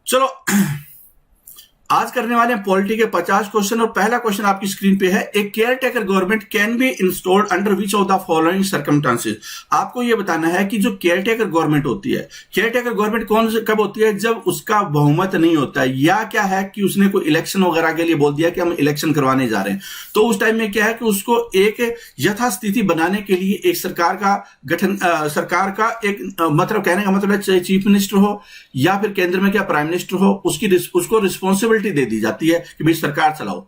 चलो आज करने वाले हैं पॉलिटी के 50 क्वेश्चन और पहला क्वेश्चन आपकी स्क्रीन पे है। A caretaker government can be installed under which of the following circumstances. आपको यह बताना है कि जो केयर टेकर गवर्नमेंट होती है, केयर टेकर गवर्नमेंट कब होती है? जब उसका बहुमत नहीं होता है या क्या है कि उसने कोई इलेक्शन वगैरह के लिए बोल दिया कि हम इलेक्शन करवाने जा रहे हैं, तो उस टाइम में क्या है कि उसको एक यथास्थिति बनाने के लिए एक सरकार का गठन, सरकार का एक मतलब कहने का मतलब है चाहे चीफ मिनिस्टर हो या फिर केंद्र में क्या प्राइम मिनिस्टर हो, उसको रिस्पॉन्सिबिलिटी दे दी जाती है कि भाई सरकार चलाओ।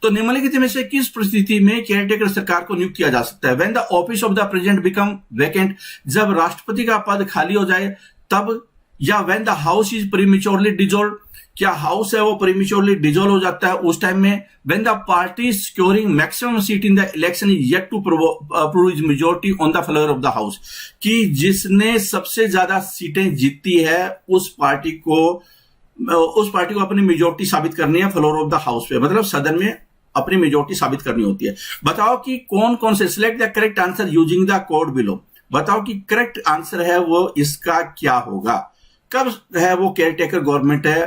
तो निम्नलिखित में से किस परिस्थिति में केयरटेकर सरकार को नियुक्त किया जा सकता है? When the office of the president become vacant, जब राष्ट्रपति का पद खाली हो जाए तब, या when the house is prematurely dissolve, क्या हाउस है वो प्रीमेच्योरली डिसॉल्व हो जाता है उस टाइम में। When the party scoring maximum seat in the election is yet to prove is majority on the floor of the house, कि जिसने सबसे ज्यादा सीटें जीती है उस पार्टी को अपनी मेजॉरिटी साबित करनी है फ्लोर ऑफ द हाउस पे, मतलब सदन में अपनी मेजॉरिटी साबित करनी होती है। बताओ कि कौन कौन से, select the correct answer using the code below. बताओ कि करेक्ट आंसर है वो इसका क्या होगा, कब है वो केयरटेकर गवर्नमेंट है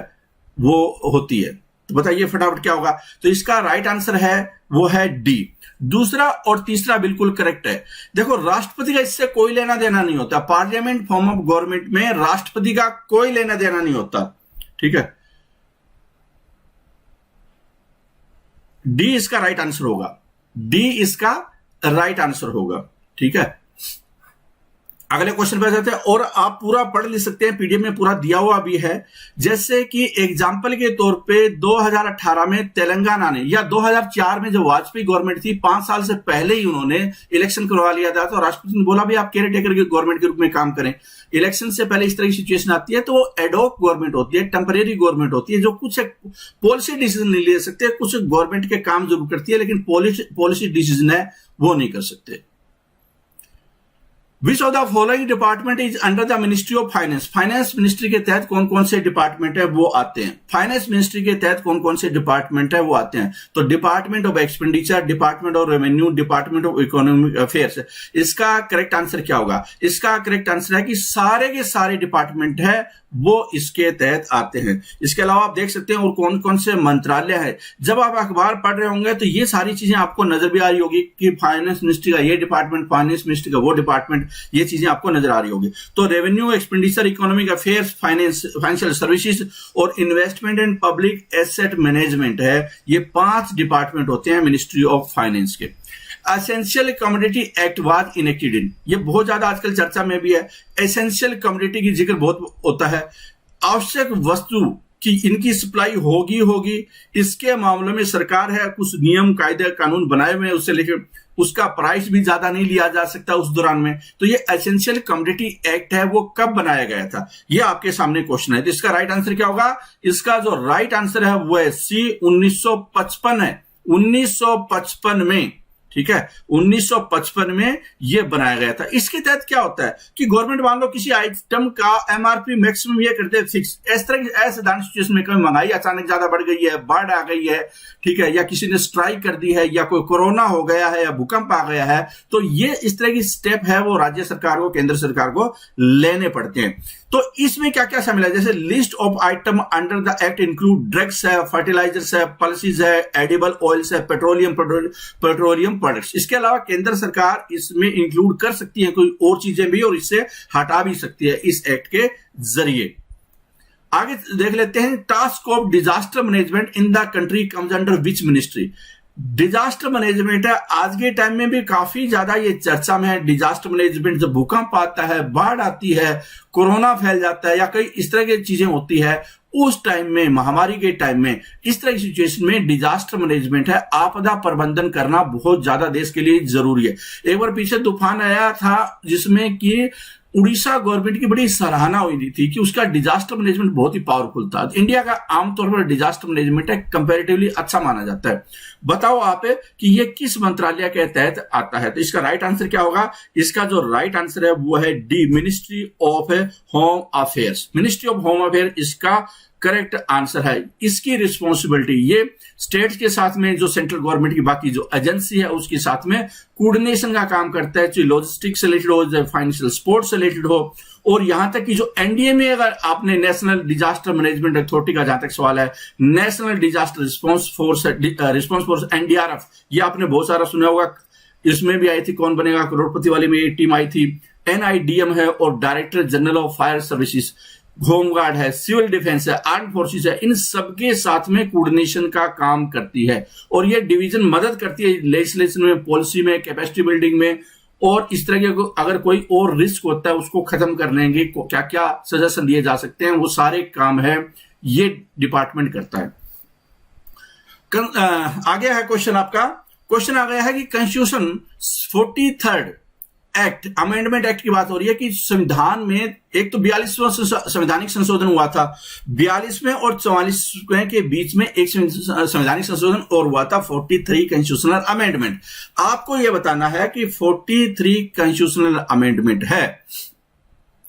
वो होती है, तो बताइए फटाफट क्या होगा। तो इसका राइट आंसर है वो है डी। दूसरा और तीसरा बिल्कुल करेक्ट है। देखो राष्ट्रपति का इससे कोई लेना देना नहीं होता, पार्लियामेंट फॉर्म ऑफ गवर्नमेंट में राष्ट्रपति का कोई लेना देना नहीं होता, ठीक है। डी इसका राइट आंसर होगा, डी इसका राइट आंसर होगा, ठीक है। अगले क्वेश्चन पे जाते हैं और आप पूरा पढ़ ले सकते हैं, पीडीएफ में पूरा दिया हुआ भी है। जैसे कि एग्जाम्पल के तौर पे 2018 में तेलंगाना ने, या 2004 में जो वाजपेयी गवर्नमेंट थी 5 साल से पहले ही उन्होंने इलेक्शन करवा लिया था, तो राष्ट्रपति ने बोला भी आप केयर टेकर के गवर्नमेंट के रूप में काम करें। इलेक्शन से पहले इस तरह की सिचुएशन आती है तो वो एडॉक गवर्नमेंट होती है, टेम्परेरी गवर्नमेंट होती है, जो कुछ पॉलिसी डिसीजन नहीं ले सकते, कुछ गवर्नमेंट के काम जरूर करती है लेकिन पॉलिसी डिसीजन है वो नहीं कर सकते। Which of the following department is under the Ministry of Finance? Finance ministry के तहत कौन कौन से डिपार्टमेंट है वो आते हैं। फाइनेंस मिनिस्ट्री के तहत कौन कौन से डिपार्टमेंट है वो आते हैं। तो department of expenditure, department of revenue, department of economic affairs. इसका करेक्ट आंसर क्या होगा? इसका करेक्ट आंसर है कि सारे के सारे डिपार्टमेंट है वो इसके तहत आते हैं। इसके अलावा आप देख सकते हैं और कौन कौन से मंत्रालय है। जब आप अखबार पढ़ रहे होंगे तो ये सारी चीजें आपको नजर भी आ रही होगी कि फाइनेंस मिनिस्ट्री का ये डिपार्टमेंट, फाइनेंस मिनिस्ट्री का वो डिपार्टमेंट, ये चीजें आपको नजर आ रही होगी। तो revenue, expenditure, economic affairs, financial services और investment and public asset management है, ये 5 डिपार्टमेंट होते हैं मिनिस्ट्री ऑफ फाइनेंस के। Essential commodity act was enacted in, ये बहुत ज्यादा आजकल चर्चा में भी है। एसेंशियल कमोडिटी की जिक्र बहुत होता है। आवश्यक वस्तु की इनकी सप्लाई होगी, इसके मामले में सरकार है कुछ नियम कायदे कानून बनाए हुए हैं, उससे लेकर उसका प्राइस भी ज्यादा नहीं लिया जा सकता उस दौरान में। तो ये एसेंशियल कमोडिटी एक्ट है वो कब बनाया गया था, ये आपके सामने क्वेश्चन है। तो इसका राइट आंसर क्या होगा? इसका जो राइट आंसर है वो है सी, 1955 है। 1955 में, ठीक है, 1955 में यह बनाया गया था। इसके तहत क्या होता है कि गवर्नमेंट मान लो किसी आइटम का एमआरपी मैक्सिमम ये करते हैं फिक्स। इस तरह की असाधारण सिचुएशन में कभी महंगाई अचानक ज्यादा बढ़ गई है, बाढ़ आ गई है, ठीक है, या किसी ने स्ट्राइक कर दी है, या कोई कोरोना हो गया है, या भूकंप आ गया है, तो ये इस तरह की स्टेप है वो राज्य सरकार को, केंद्र सरकार को लेने पड़ते हैं। तो इसमें क्या क्या शामिल है? जैसे list of item under the act include drugs है, फर्टिलाइजर्स है, पल्सीज है, एडिबल ऑयल्स है, पेट्रोलियम प्रोडक्ट्स। इसके अलावा केंद्र सरकार इसमें इंक्लूड कर सकती है कोई और चीजें भी और इससे हटा भी सकती है इस एक्ट के जरिए। आगे देख लेते हैं, task of disaster management in the country comes under which ministry? Disaster management है, आज के टाइम में भी काफी ज्यादा ये चर्चा में है। डिजास्टर मैनेजमेंट, जब भूकंप आता है, बाढ़ आती है, कोरोना फैल जाता है, या कई इस तरह की चीजें होती है, उस टाइम में, महामारी के टाइम में, इस तरह की सिचुएशन में डिजास्टर मैनेजमेंट है, आपदा प्रबंधन करना बहुत ज्यादा देश के लिए जरूरी है। एक बार पीछे तूफान आया था जिसमें कि उड़ीसा गवर्नमेंट की बड़ी सराहना हुई थी कि उसका डिजास्टर मैनेजमेंट बहुत ही पावरफुल था। इंडिया का आमतौर पर डिजास्टर मैनेजमेंट है कंपैरेटिवली अच्छा माना जाता है। बताओ आप कि ये किस मंत्रालय के तहत आता है? तो इसका राइट आंसर क्या होगा? इसका जो राइट आंसर है वो है D, ministry of home affairs. Ministry of home affair इसका करेक्ट आंसर है। इसकी रिस्पॉन्सिबिलिटी ये स्टेट्स के साथ में, जो सेंट्रल गवर्नमेंट की बाकी जो एजेंसी है उसके साथ में कोऑर्डिनेशन का काम करता है, चाहे लॉजिस्टिक्स से रिलेटेड हो, चाहे फाइनेंशियल सपोर्ट से रिलेटेड हो, और यहां तक कि जो एनडीए में अगर आपने नेशनल डिजास्टर मैनेजमेंट अथॉरिटी का जहां तक सवाल है, national disaster response force NDRF, ये आपने बहुत सारा सुना होगा, इसमें भी आई थी कौन बनेगा करोड़पति वाली में एक टीम आई थी। एनआईडीएम है और director general of fire services, home guard है, सिविल डिफेंस है, आर्म फोर्सेस है, इन सबके साथ में कोऑर्डिनेशन का काम करती है। और ये डिवीजन मदद करती है लेजिस्लेशन में, पॉलिसी में, कैपेसिटी बिल्डिंग में, और इस तरह के अगर कोई और रिस्क होता है उसको खत्म करने के क्या क्या सजेशन दिए जा सकते हैं, वो सारे काम है ये डिपार्टमेंट करता है। आगे है क्वेश्चन आपका, क्वेश्चन आ गया है कि constitution 43rd act, amendment act की बात हो रही है कि संविधान में एक तो 42वां संवैधानिक संशोधन हुआ था, 42वें और 44वें के बीच में एक संवैधानिक संशोधन और हुआ था 43 कॉन्स्टिट्यूशनल अमेंडमेंट। आपको यह बताना है कि 43 कॉन्स्टिट्यूशनल अमेंडमेंट है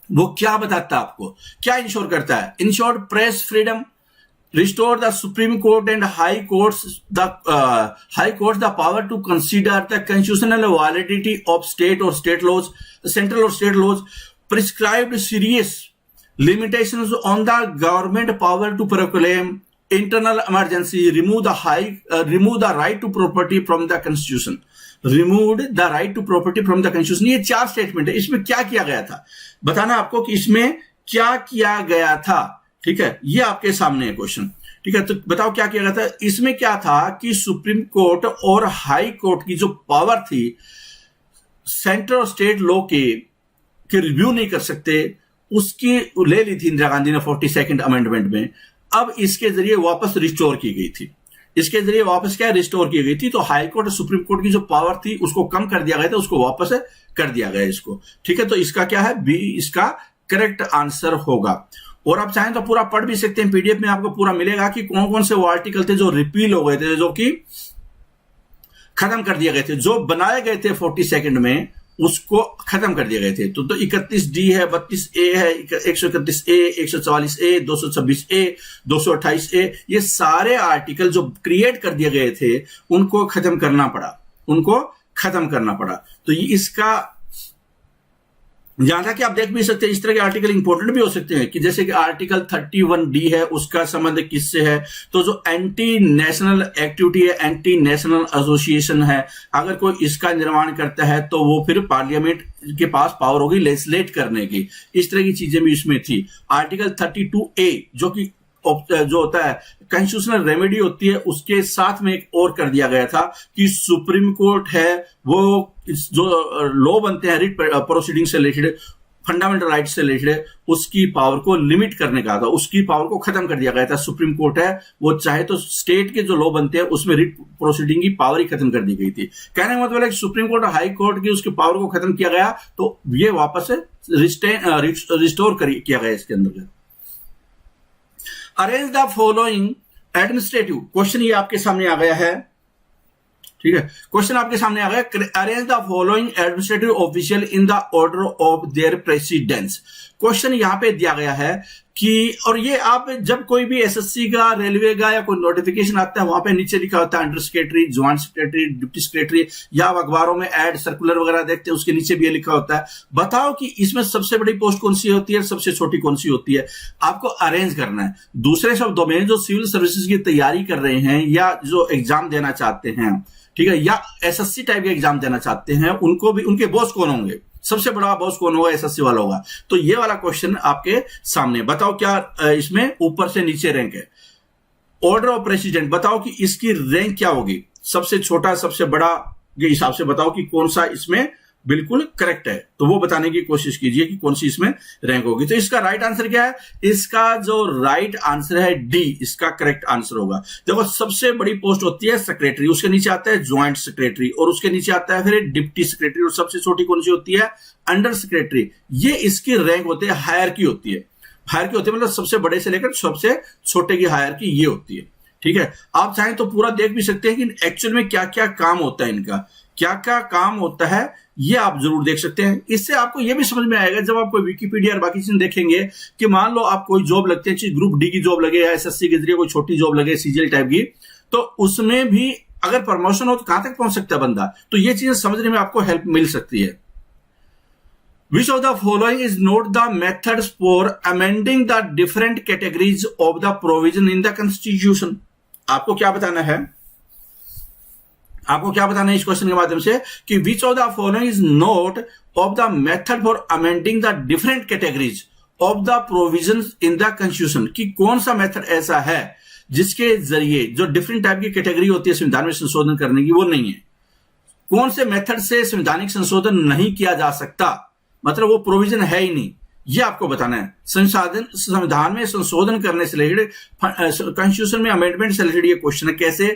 वो क्या बताता है, आपको क्या इंश्योर करता है। Ensure press freedom, restore the Supreme Court and High Courts the power to consider the constitutional validity of state or state laws, central or state laws, prescribed serious limitations on the government power to proclaim internal emergency, remove the right to property from the Constitution, removed the right to property from the Constitution। ये 4 statement है, इसमें क्या किया गया था बताना आपको कि इसमें क्या किया गया था। ठीक है, ये आपके सामने है क्वेश्चन। ठीक है, तो बताओ क्या किया गया था। इसमें क्या था कि सुप्रीम कोर्ट और हाई कोर्ट की जो पावर थी सेंट्रल और स्टेट लॉ के रिव्यू नहीं कर सकते, उसकी ले ली थी इंदिरा गांधी ने 42nd अमेंडमेंट में। अब इसके जरिए वापस रिस्टोर की गई थी, इसके जरिए वापस क्या रिस्टोर की गई थी, तो हाई कोर्ट और सुप्रीम कोर्ट की जो पावर थी उसको कम कर दिया गया था, उसको वापस कर दिया गया इसको। ठीक है, तो इसका क्या है, बी इसका करेक्ट आंसर होगा। और आप चाहें तो पूरा पढ़ भी सकते हैं, पीडीएफ में आपको पूरा मिलेगा कि कौन कौन से वो आर्टिकल थे जो रिपील हो गए थे, जो कि खत्म कर दिए गए थे, जो बनाए गए थे 42nd में उसको खत्म कर दिए गए थे। तो 31D है, 32A है, 131A, 144A, 226A, 228A, ये सारे आर्टिकल जो क्रिएट कर दिए गए थे उनको खत्म करना पड़ा। तो ये इसका जहां तक कि आप देख भी सकते हैं, इस तरह के आर्टिकल इंपॉर्टेंट भी हो सकते हैं कि जैसे कि आर्टिकल 31D है, उसका संबंध किससे है, तो जो एंटी नेशनल एक्टिविटी है, एंटी नेशनल एसोसिएशन है, अगर कोई इसका निर्माण करता है तो वो फिर पार्लियामेंट के पास पावर होगी लेजिस्लेट करने की, इस तरह की चीजें भी इसमें थी। आर्टिकल 32A जो होता है कॉन्स्टिट्यूशनल रेमेडी होती है, उसके साथ में एक और कर दिया गया था कि सुप्रीम कोर्ट है वो जो लॉ बनते हैं रिट प्रोसीडिंग से रिलेटेड, फंडामेंटल राइट से रिलेटेड, उसकी पावर को लिमिट करने का था, उसकी पावर को खत्म कर दिया गया था। सुप्रीम कोर्ट है वो चाहे तो स्टेट के जो लॉ बनते हैं उसमें रिट प्रोसीडिंग की पावर ही खत्म कर दी गई थी। कहने का मतलब है कि सुप्रीम कोर्ट और हाई कोर्ट की उसकी पावर को खत्म किया गया, तो ये वापस रिस्टोर किया गया इसके अंदर। Arrange the following administrative, question ये आपके सामने आ गया है। ठीक है, क्वेश्चन आपके सामने आ गया, arrange the following administrative official in the order of their precedence. Question यहां पे दिया गया है कि, और ये आप जब कोई भी एसएससी का, रेलवे का या कोई नोटिफिकेशन आता है वहां पे नीचे लिखा होता है under secretary, joint secretary, deputy secretary, या आप अखबारों में एड सर्कुलर वगैरह देखते हैं उसके नीचे भी ये लिखा होता है। बताओ कि इसमें सबसे बड़ी पोस्ट कौन सी होती है, सबसे छोटी कौन सी होती है, आपको अरेंज करना है। दूसरे शब्दों में जो सिविल सर्विसेज की तैयारी कर रहे हैं या जो एग्जाम देना चाहते हैं, ठीक है, या एसएससी टाइप के एग्जाम देना चाहते हैं, उनको भी उनके बॉस कौन होंगे, सबसे बड़ा बॉस कौन होगा, एसएससी वाला होगा। तो ये वाला क्वेश्चन आपके सामने, बताओ क्या इसमें ऊपर से नीचे रैंक है। ऑर्डर ऑफ प्रेसिडेंट, बताओ कि इसकी रैंक क्या होगी, सबसे छोटा सबसे बड़ा के हिसाब से बताओ कि कौन सा इसमें बिल्कुल करेक्ट है, तो वो बताने की कोशिश कीजिए कि कौन सी इसमें रैंक होगी। तो इसका राइट आंसर क्या है, इसका जो राइट आंसर है डी, इसका करेक्ट आंसर होगा। देखो सबसे बड़ी पोस्ट होती है सेक्रेटरी, उसके नीचे आता है ज्वाइंट सेक्रेटरी, और उसके नीचे आता है फिर डिप्टी सेक्रेटरी, और सबसे छोटी कौन सी होती है, अंडर सेक्रेटरी। ये इसकी रैंक होती है, हायरकी होती है, हायरकी होती है मतलब सबसे बड़े से लेकर सबसे छोटे की हायरकी ये होती है। ठीक है, आप चाहें तो पूरा देख भी सकते हैं कि एक्चुअल में क्या क्या काम होता है, इनका क्या क्या काम होता है, ये आप जरूर देख सकते हैं। इससे आपको ये भी समझ में आएगा जब आप कोई विकिपीडिया और बाकी चीजें देखेंगे कि मान लो आप कोई जॉब लगते हैं, चाहे ग्रुप डी की जॉब लगे या एसएससी के जरिए कोई छोटी जॉब लगे, सीजीएल टाइप की, तो उसमें भी अगर प्रमोशन हो तो कहां तक पहुंच सकता है बंदा, तो ये चीजें समझने में आपको हेल्प मिल सकती है। Which of the following is not the methods for amending the different categories of the provision in the Constitution? आपको क्या बताना है? आपको क्या बताना है इस क्वेश्चन के माध्यम से कि which of the following is not of the method for amending the different categories of the provisions in the Constitution? कि कौन सा मेथड ऐसा है जिसके जरिए जो डिफरेंट टाइप की कैटेगरी होती है संविधान में संशोधन करने की वो नहीं है? कौन से मेथड से संवैधानिक संशोधन नहीं किया जा सकता, मतलब वो प्रोविजन है ही नहीं, ये आपको बताना है। संविधान में संशोधन करने से रिलेटेड, कॉन्स्टिट्यूशन में अमेंडमेंट से रिलेटेड ये क्वेश्चन है, कैसे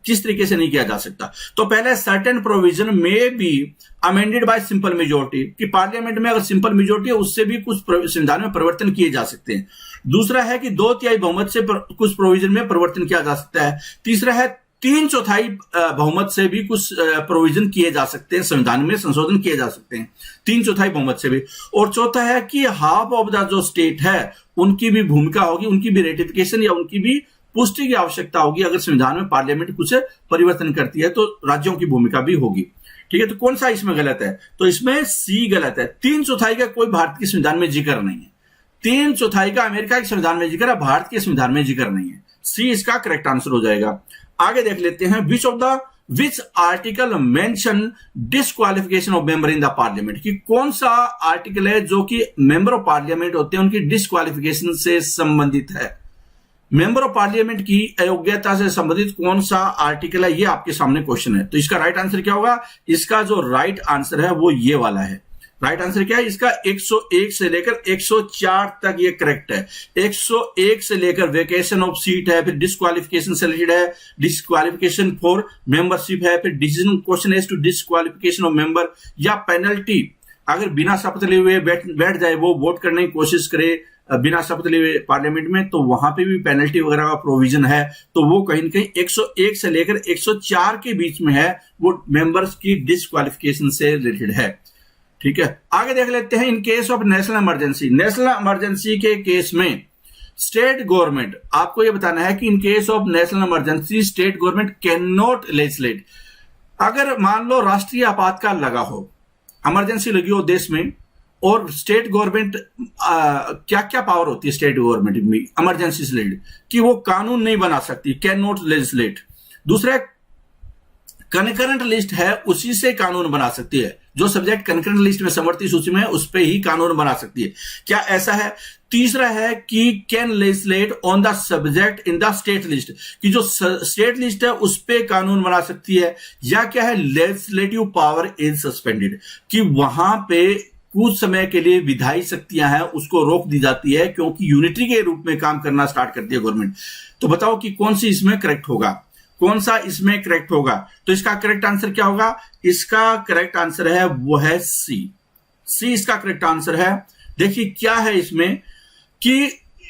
किस तरीके से नहीं किया जा सकता। तो पहले सर्टेन प्रोविजन में be amended bye simple majority, कि पार्लियामेंट में अगर सिंपल मेजोरिटी है उससे भी कुछ संविधान में परिवर्तन किए जा सकते हैं। दूसरा है कि 2/3 बहुमत से कुछ प्रोविजन में परिवर्तन किया जा सकता है। तीसरा है 3/4 बहुमत से भी कुछ प्रोविजन किए जा सकते हैं, संविधान में संशोधन किए जा सकते हैं 3/4 बहुमत से भी। और चौथा है कि हाफ ऑफ द जो स्टेट है उनकी भी भूमिका होगी, उनकी भी रेटिफिकेशन या उनकी भी पुष्टि की आवश्यकता होगी। अगर संविधान में पार्लियामेंट कुछ परिवर्तन करती है तो राज्यों की भूमिका भी होगी। ठीक है, तो कौन सा इसमें गलत है? तो इसमें सी गलत है। 3/4 का कोई भारत के संविधान में जिक्र नहीं है। 3/4 का अमेरिका के संविधान में जिक्र है, भारत के संविधान में जिक्र नहीं है। सी इसका करेक्ट आंसर हो जाएगा। आगे देख लेते हैं, which article mention disqualification of member in the parliament, कि कौन सा आर्टिकल है जो कि मेंबर ऑफ पार्लियामेंट होते हैं उनकी डिस्क्वालिफिकेशन से संबंधित है। मेंबर ऑफ पार्लियामेंट की अयोग्यता से संबंधित कौन सा आर्टिकल है, ये आपके सामने क्वेश्चन है। तो इसका राइट आंसर क्या होगा? इसका जो राइट आंसर है वो ये वाला है। राइट आंसर क्या है इसका? 101 से लेकर 104 तक ये करेक्ट है। 101 से लेकर वेकेशन ऑफ सीट है, फिर डिस्क्वालिफिकेशन से रिलेटेड है, डिस्क्वालिफिकेशन फॉर मेंबरशिप है, फिर decision question as to disqualification of member, या पेनल्टी अगर बिना शपथ लिए हुए बैठ जाए, वो वोट करने की कोशिश करे बिना शपथ लिए हुए पार्लियामेंट में, तो वहां पे भी पेनल्टी वगैरह का प्रोविजन है। तो वो कहीं ना कहीं 101 से लेकर 104 के बीच में है, वो मेंबर्स की डिस्क्वालिफिकेशन से रिलेटेड है। ठीक है, आगे देख लेते हैं। In case of national emergency, national emergency के केस में स्टेट गवर्नमेंट, आपको यह बताना है कि in case of national emergency state government can not legislate. अगर मान लो राष्ट्रीय आपातकाल लगा हो, इमरजेंसी लगी हो देश में, और स्टेट गवर्नमेंट क्या क्या पावर होती है स्टेट गवर्नमेंट में इमरजेंसी से रिलेटेड, कि वो कानून नहीं बना सकती, कैन नॉट लेजिस्लेट। दूसरा कनकरेंट लिस्ट है, उसी से कानून बना सकती है। जो सब्जेक्ट कनकरेंट लिस्ट में समवर्ती सूची में है उस पे ही कानून बना सकती है। क्या ऐसा है? तीसरा है कि can legislate on the subject in the state list, कि जो स्टेट लिस्ट है उस पे कानून बना सकती है। या क्या है? लेजिस्लेटिव पावर इज सस्पेंडेड, कि वहां पे कुछ समय के लिए विधायी शक्तियां हैं उसको रोक दी जाती है, क्योंकि यूनिटी के रूप में काम करना स्टार्ट करती है गवर्नमेंट। तो बताओ कि कौन सी इसमें करेक्ट होगा, कौन सा इसमें करेक्ट होगा? तो इसका करेक्ट आंसर क्या होगा? इसका करेक्ट आंसर है वो है सी। सी इसका करेक्ट आंसर है। देखिए क्या है इसमें कि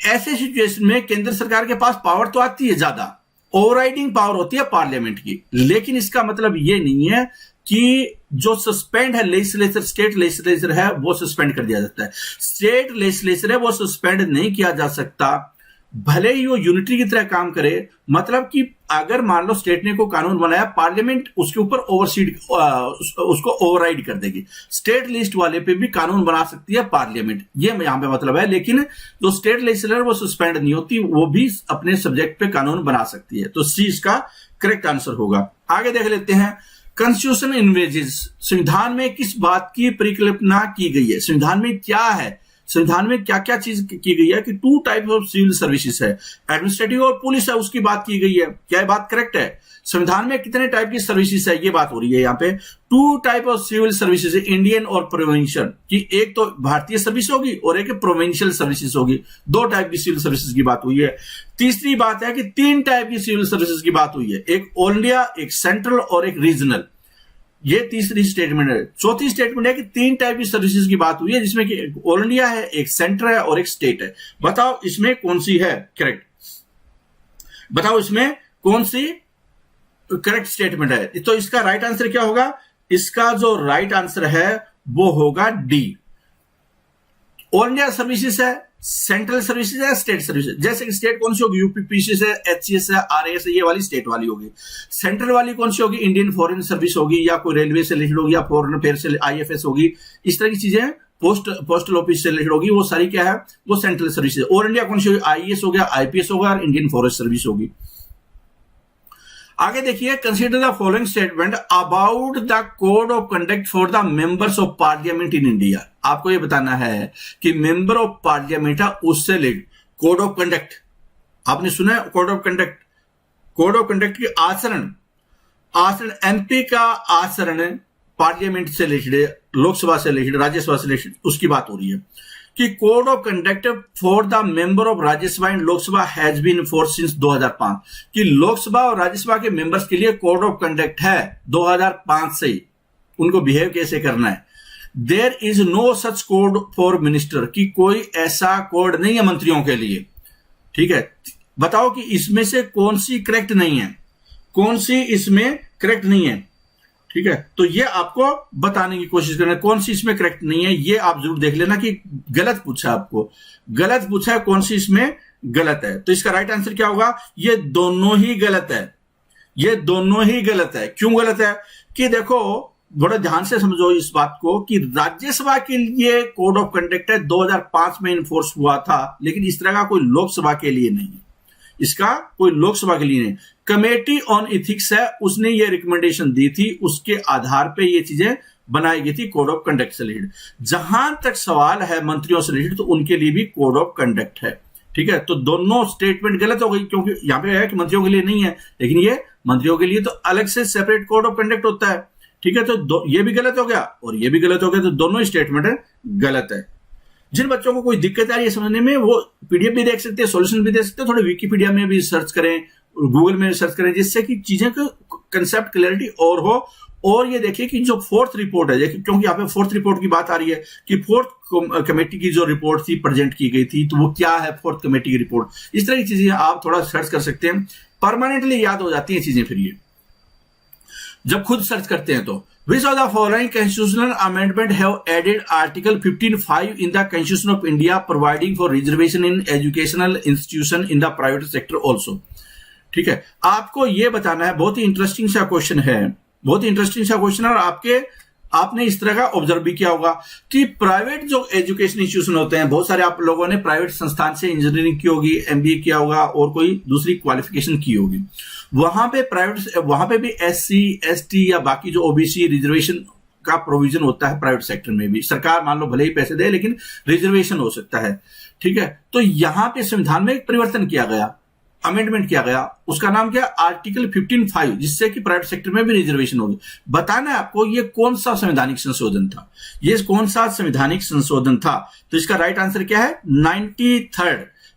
ऐसे सिचुएशन में केंद्र सरकार के पास पावर तो आती है, ज्यादा ओवरराइडिंग पावर होती है पार्लियामेंट की, लेकिन इसका मतलब ये नहीं है कि जो सस्पेंड है लेजिस्लेचर, स्टेट लेजिस्लेचर है वो सस्पेंड कर दिया जाता है। स्टेट लेजिस्लेचर है वो सस्पेंड नहीं किया जा सकता, भले ही वो यूनिटी की तरह काम करे। मतलब कि अगर मान लो स्टेट ने को कानून बनाया, पार्लियामेंट उसके ऊपर ओवरसीड उसको ओवरराइड कर देगी। स्टेट लिस्ट वाले पे भी कानून बना सकती है पार्लियामेंट, ये यहां पे मतलब है। लेकिन जो स्टेट लेजिस्लेचर वो सस्पेंड नहीं होती, वो भी अपने सब्जेक्ट पे कानून बना सकती है। तो सी इसका करेक्ट आंसर होगा। आगे देख लेते हैं, कॉन्स्टिट्यूशन इन्वेजेस, संविधान में किस बात की परिकल्पना की गई है? संविधान में क्या है, संविधान में क्या क्या चीज की गई है कि 2 टाइप ऑफ सिविल सर्विसेज है, एडमिनिस्ट्रेटिव और पुलिस है, उसकी बात की गई है। क्या ये बात करेक्ट है? संविधान में कितने टाइप की सर्विसेज है ये बात हो रही है यहाँ पे। 2 टाइप ऑफ सिविल सर्विसेज है, इंडियन और प्रोविंशियल, कि एक तो भारतीय सर्विस होगी और एक प्रोविंशियल सर्विसेज होगी। 2 टाइप की सिविल सर्विसेज की बात हुई है। तीसरी बात है कि 3 टाइप की सिविल सर्विसेज की बात हुई है, एक ऑल इंडिया, एक सेंट्रल और एक रीजनल। ये तीसरी स्टेटमेंट है। चौथी स्टेटमेंट है कि 3 टाइप की सर्विसेज की बात हुई है, जिसमें कि एक ऑल इंडिया है, एक सेंटर है और एक स्टेट है। बताओ इसमें कौन सी है करेक्ट? बताओ इसमें कौन सी करेक्ट स्टेटमेंट है? तो इसका राइट आंसर क्या होगा? इसका जो राइट आंसर है वो होगा डी। ऑल इंडिया सर्विसेज है, सेंट्रल सर्विसेज है, स्टेट सर्विसेज। जैसे कि स्टेट कौन सी होगी? यूपीपीसीएस है, एचसीएस है, आरएएस है, ये वाली स्टेट वाली होगी। सेंट्रल वाली कौन सी होगी? इंडियन फॉरेन सर्विस होगी, या कोई रेलवे से रिलेटेड होगी, या फॉरेन अफेयर से आईएफएस होगी। इस तरह की चीजें पोस्टल ऑफिस से रिलेटेड होगी, वो सारी क्या है, वो सेंट्रल सर्विसेज। और इंडिया कौन सी होगी, आईएएस हो गया, आईपीएस होगा और इंडियन फॉरेस्ट सर्विस होगी। आगे देखिए, consider the following statement about the code of conduct for the members of parliament in India. आपको यह बताना है कि मेंबर ऑफ पार्लियामेंट है उससे रिलेटेड कोड ऑफ कंडक्ट, आपने सुना है code of conduct, code of conduct की आचरण एमपी का आचरण पार्लियामेंट से रिलेटेड, लोकसभा से रिलेटेड, राज्यसभा से रिलेटेड, उसकी बात हो रही है कि code of conduct for the member of Rajya Sabha and Lok Sabha has been enforced since 2005, कि लोकसभा और राज्यसभा के मेंबर्स के लिए कोड ऑफ कंडक्ट है 2005 से ही, उनको बिहेव कैसे करना है। There is no such code for minister, कि कोई ऐसा कोड नहीं है मंत्रियों के लिए। ठीक है, बताओ कि इसमें से कौन सी करेक्ट नहीं है, कौन सी इसमें करेक्ट नहीं है। ठीक है, तो ये आपको बताने की कोशिश करना, कौन सी इसमें करेक्ट नहीं है, ये आप जरूर देख लेना कि गलत पूछा, आपको गलत पूछा है, कौन सी इसमें गलत है। तो इसका राइट आंसर क्या होगा, ये दोनों ही गलत है, ये दोनों ही गलत है। क्यों गलत है, कि देखो बड़ा ध्यान से समझो इस बात को, कि राज्यसभा के लिए कोड ऑफ कंडक्ट है 2005 में इन्फोर्स हुआ था, लेकिन इस तरह का कोई लोकसभा के लिए नहीं, इसका कोई लोकसभा के लिए नहीं। कमेटी ऑन इथिक्स है, उसने ये रिकमेंडेशन दी थी, उसके आधार पे ये चीजें बनाई गई थी कोड ऑफ कंडक्ट से रिलेटेड। जहां तक सवाल है मंत्रियों से रिलेटेड, तो उनके लिए भी कोड ऑफ कंडक्ट है। ठीक है, तो दोनों स्टेटमेंट गलत हो गई, क्योंकि यहां पे है कि मंत्रियों के लिए नहीं है, लेकिन ये मंत्रियों के लिए तो अलग से सेपरेट कोड ऑफ कंडक्ट होता है। ठीक है, तो ये भी गलत हो गया और ये भी गलत हो गया, तो दोनों स्टेटमेंट गलत है। जिन बच्चों को कोई दिक्कत आ रही है समझने में, वो पीडीएफ भी देख सकते हैं, सॉल्यूशन भी देख सकते हैं, थोड़े विकिपीडिया में भी सर्च करें, गूगल में सर्च करें, जिससे कि चीजें का कंसेप्ट क्लैरिटी और हो। और ये देखिए कि जो फोर्थ रिपोर्ट है, क्योंकि यहाँ पे फोर्थ रिपोर्ट की बात आ रही है कि फोर्थ कमेटी की जो रिपोर्ट थी प्रेजेंट की गई थी, तो वो क्या है फोर्थ कमेटी की रिपोर्ट, इस तरह की चीजें आप थोड़ा सर्च कर सकते हैं, परमानेंटली याद हो जाती हैं चीजें फिर ये जब खुद सर्च करते हैं। तो which of the following constitutional amendment have added article 15(5) in the constitution of India providing for reservation in educational institution in the private sector also। ठीक है, आपको ये बताना है, बहुत ही इंटरेस्टिंग सा क्वेश्चन है, बहुत ही इंटरेस्टिंग सा क्वेश्चन है। और आपने इस तरह का ऑब्जर्व भी किया होगा कि प्राइवेट जो एजुकेशन इंस्टीट्यूशन होते हैं, बहुत सारे आप लोगों ने प्राइवेट संस्थान से इंजीनियरिंग की होगी, एमबीए किया होगा और कोई दूसरी क्वालिफिकेशन की होगी, वहां पे भी एससी एसटी या बाकी जो ओबीसी रिजर्वेशन का प्रोविजन होता है प्राइवेट सेक्टर में भी। सरकार मान लो भले ही पैसे दे, लेकिन रिजर्वेशन हो सकता है। ठीक है, तो यहां पे संविधान में एक परिवर्तन किया गया, अमेंडमेंट किया गया, उसका नाम क्या, आर्टिकल 15(5), जिससे कि प्राइवेट सेक्टर में भी रिजर्वेशन होगी। बताना है आपको ये कौन सा संवैधानिक संशोधन था, ये कौन सा संवैधानिक संशोधन था। तो इसका राइट आंसर क्या है,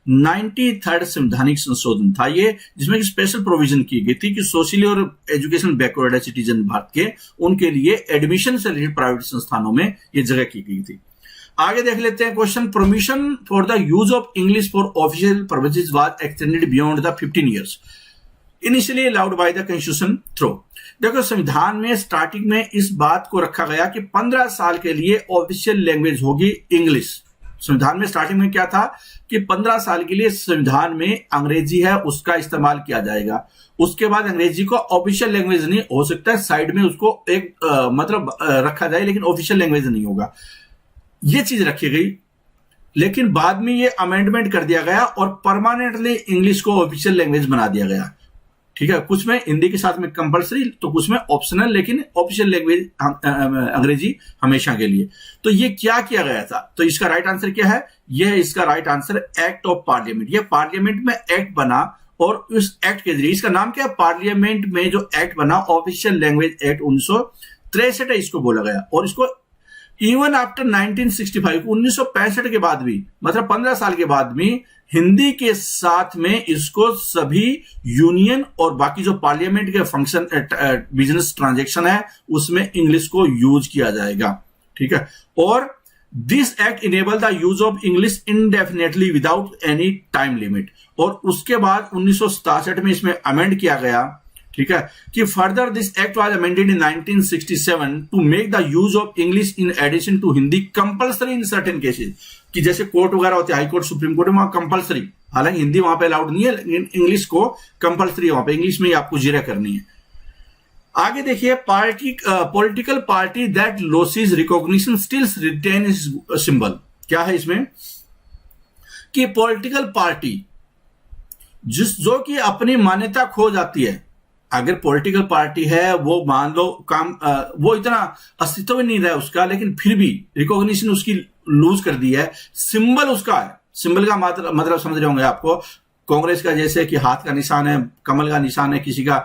93rd संवैधानिक संशोधन था ये, जिसमें स्पेशल प्रोविजन की गई थी कि सोशली और एजुकेशनल बैकवर्ड है सिटीजन भारत के, उनके लिए एडमिशन से रिलेटेड प्राइवेट संस्थानों में ये जगह की गई थी। आगे देख लेते हैं question, permission for the use of English for official purposes was extended beyond the 15 years initially allowed by the constitution through. देखो संविधान में स्टार्टिंग में इस बात को रखा गया कि 15 साल के लिए ऑफिशियल लैंग्वेज होगी इंग्लिश। संविधान में स्टार्टिंग में क्या था कि 15 साल के लिए संविधान में अंग्रेजी है उसका इस्तेमाल किया जाएगा, उसके बाद अंग्रेजी को ऑफिशियल लैंग्वेज नहीं हो सकता है, साइड में उसको एक रखा जाए, लेकिन ऑफिशियल लैंग्वेज नहीं होगा, ये चीज रखी गई। लेकिन बाद में ये अमेंडमेंट कर दिया गया और परमानेंटली इंग्लिश को ऑफिशियल लैंग्वेज बना दिया गया। ठीक है, कुछ में हिंदी के साथ में कंपलसरी, तो कुछ में ऑप्शनल, लेकिन ऑफिशियल लैंग्वेज अंग्रेजी हमेशा के लिए। तो ये क्या किया गया था, तो इसका राइट आंसर क्या है, यह इसका right answer act of parliament. ये पार्लियामेंट में एक्ट बना और उस एक्ट के जरिए, इसका नाम क्या है, पार्लियामेंट में जो एक्ट बना ऑफिशियल लैंग्वेज एक्ट 1963 है, इसको बोला गया। और इसको इवन आफ्टर 1965 1965 के बाद भी, मतलब 15 साल के बाद भी, हिंदी के साथ में इसको सभी यूनियन और बाकी जो पार्लियामेंट के फंक्शन बिजनेस ट्रांजैक्शन है उसमें इंग्लिश को यूज किया जाएगा। ठीक है, और this act enable the use of English indefinitely without any time limit. और उसके बाद 1967 में इसमें अमेंड किया गया। ठीक है, कि further this act was amended in 1967 to make the use of English in addition to Hindi compulsory in certain cases, कि जैसे कोर्ट वगैरह होते हैं, हाई कोर्ट सुप्रीम कोर्ट में वहां कंपलसरी, हालांकि हिंदी वहां पे अलाउड नहीं है, लेकिन इंग्लिश को कंपलसरी, वहां पे इंग्लिश में ही आपको जिरह करनी है। आगे देखिए, party political party that losses recognition still retain is symbol. क्या है इसमें कि पॉलिटिकल पार्टी जो कि अपनी मान्यता खो जाती है, अगर पॉलिटिकल पार्टी है वो मान लो वो इतना अस्तित्व नहीं रहा उसका, लेकिन फिर भी रिकॉग्निशन उसकी लूज कर दी है, सिंबल उसका है। सिंबल का मतलब समझ रहे होंगे आपको, कांग्रेस का जैसे कि हाथ का निशान है, कमल का निशान है, किसी का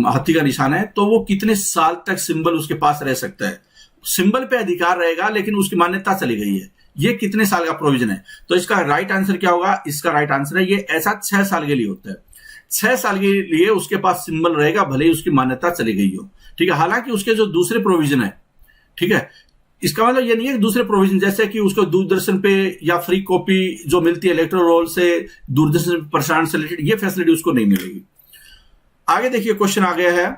हाथी का निशान है, तो वो कितने साल तक सिंबल उसके पास रह सकता है, सिंबल पे अधिकार रहेगा लेकिन उसकी मान्यता चली गई है। ये कितने साल का प्रोविजन है? तो इसका राइट आंसर क्या होगा? इसका राइट आंसर है ये ऐसा 6 साल के लिए होता है। 6 साल के लिए उसके पास सिंबल रहेगा, भले ही उसकी मान्यता चली गई हो। ठीक है, हालांकि उसके जो दूसरे प्रोविजन है, ठीक है, इसका मतलब ये नहीं है कि दूसरे प्रोविजन जैसे कि उसको दूरदर्शन पे या फ्री कॉपी जो मिलती है इलेक्ट्रोल रोल से, दूरदर्शन प्रसारण से रिलेटेड, ये फैसिलिटी उसको नहीं मिलेगी। आगे देखिए, क्वेश्चन आ गया है,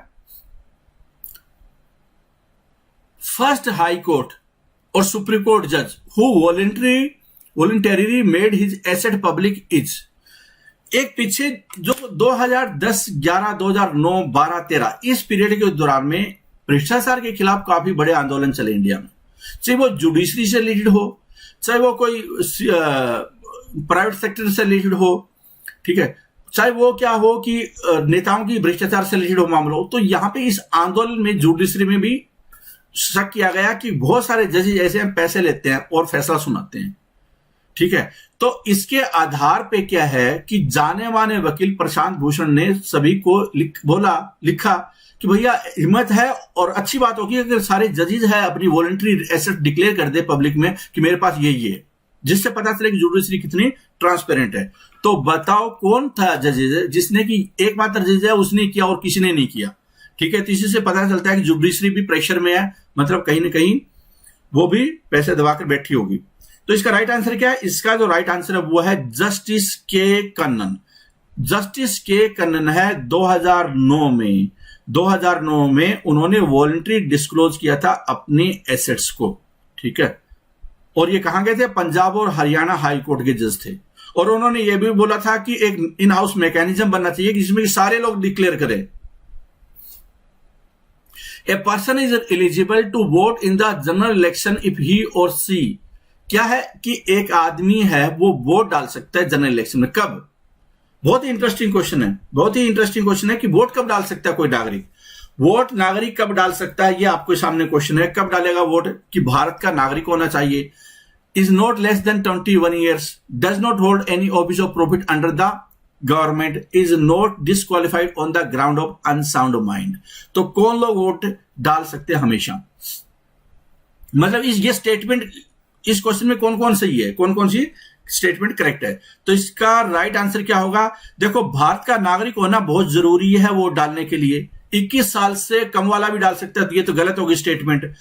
फर्स्ट हाई कोर्ट और सुप्रीम कोर्ट जज who voluntarily made his asset public is. एक पीछे जो 2010, 11, 2009, 12, 13 इस पीरियड के दौरान में भ्रष्टाचार के खिलाफ काफी बड़े आंदोलन चले इंडिया में, चाहे वो जुडिशरी से रिलेटेड हो, चाहे वो कोई प्राइवेट सेक्टर से रिलेटेड हो, ठीक है, चाहे वो क्या हो कि नेताओं की भ्रष्टाचार से रिलेटेड हो मामला हो। तो यहां पे इस आंदोलन में जुडिशरी में भी शक किया गया कि बहुत सारे जजेस ऐसे हैं पैसे लेते हैं और फैसला सुनाते हैं। ठीक है, तो इसके आधार पे क्या है कि जाने माने वकील प्रशांत भूषण ने सभी को लिखा कि भैया हिम्मत है और अच्छी बात होगी अगर सारे जजेस है अपनी वॉलंटरी एसेट डिक्लेयर कर दे पब्लिक में कि मेरे पास यही है, जिससे पता चले कि जुडिशरी कितनी ट्रांसपेरेंट है। तो बताओ कौन था जजेस जिसने कि एकमात्र जज है उसने किया और किसी ने नहीं किया। ठीक है, तो इसी से पता चलता है कि जुडिशरी भी प्रेशर में है, मतलब कहीं ना कहीं वो भी पैसे दबाकर बैठी होगी। तो इसका राइट आंसर क्या है? इसका जो राइट आंसर है वो है जस्टिस के कन्नन। जस्टिस के कन्नन है 2009 में उन्होंने वॉलंटरी डिस्क्लोज किया था अपने एसेट्स को। ठीक है, और ये कहां गए थे? पंजाब और हरियाणा हाई कोर्ट के जज थे, और उन्होंने ये भी बोला था कि एक इन हाउस मैकेनिज्म बनना चाहिए जिसमें सारे लोग डिक्लेयर करें। A person is eligible to vote in the general election if he और सी। क्या है कि एक आदमी है वो वोट डाल सकता है जनरल इलेक्शन में। कब? बहुत ही इंटरेस्टिंग क्वेश्चन है, बहुत ही इंटरेस्टिंग क्वेश्चन है कि वोट कब डाल सकता है कोई नागरिक। वोट नागरिक कब डाल सकता है, ये आपके सामने क्वेश्चन है। कब डालेगा वोट? कि भारत का नागरिक होना चाहिए, is not less than 21 years, does not hold any office of profit under the government, is not disqualified on the ground of unsound mind. तो कौन लोग वोट डाल सकते हैं हमेशा? मतलब ये स्टेटमेंट इस क्वेश्चन में कौन कौन सही है, कौन कौन सी स्टेटमेंट करेक्ट है? तो इसका राइट आंसर क्या होगा? देखो, भारत का नागरिक होना बहुत जरूरी है वोट डालने के लिए। 21 साल से कम वाला भी डाल सकता है, तो ये तो गलत होगी स्टेटमेंट।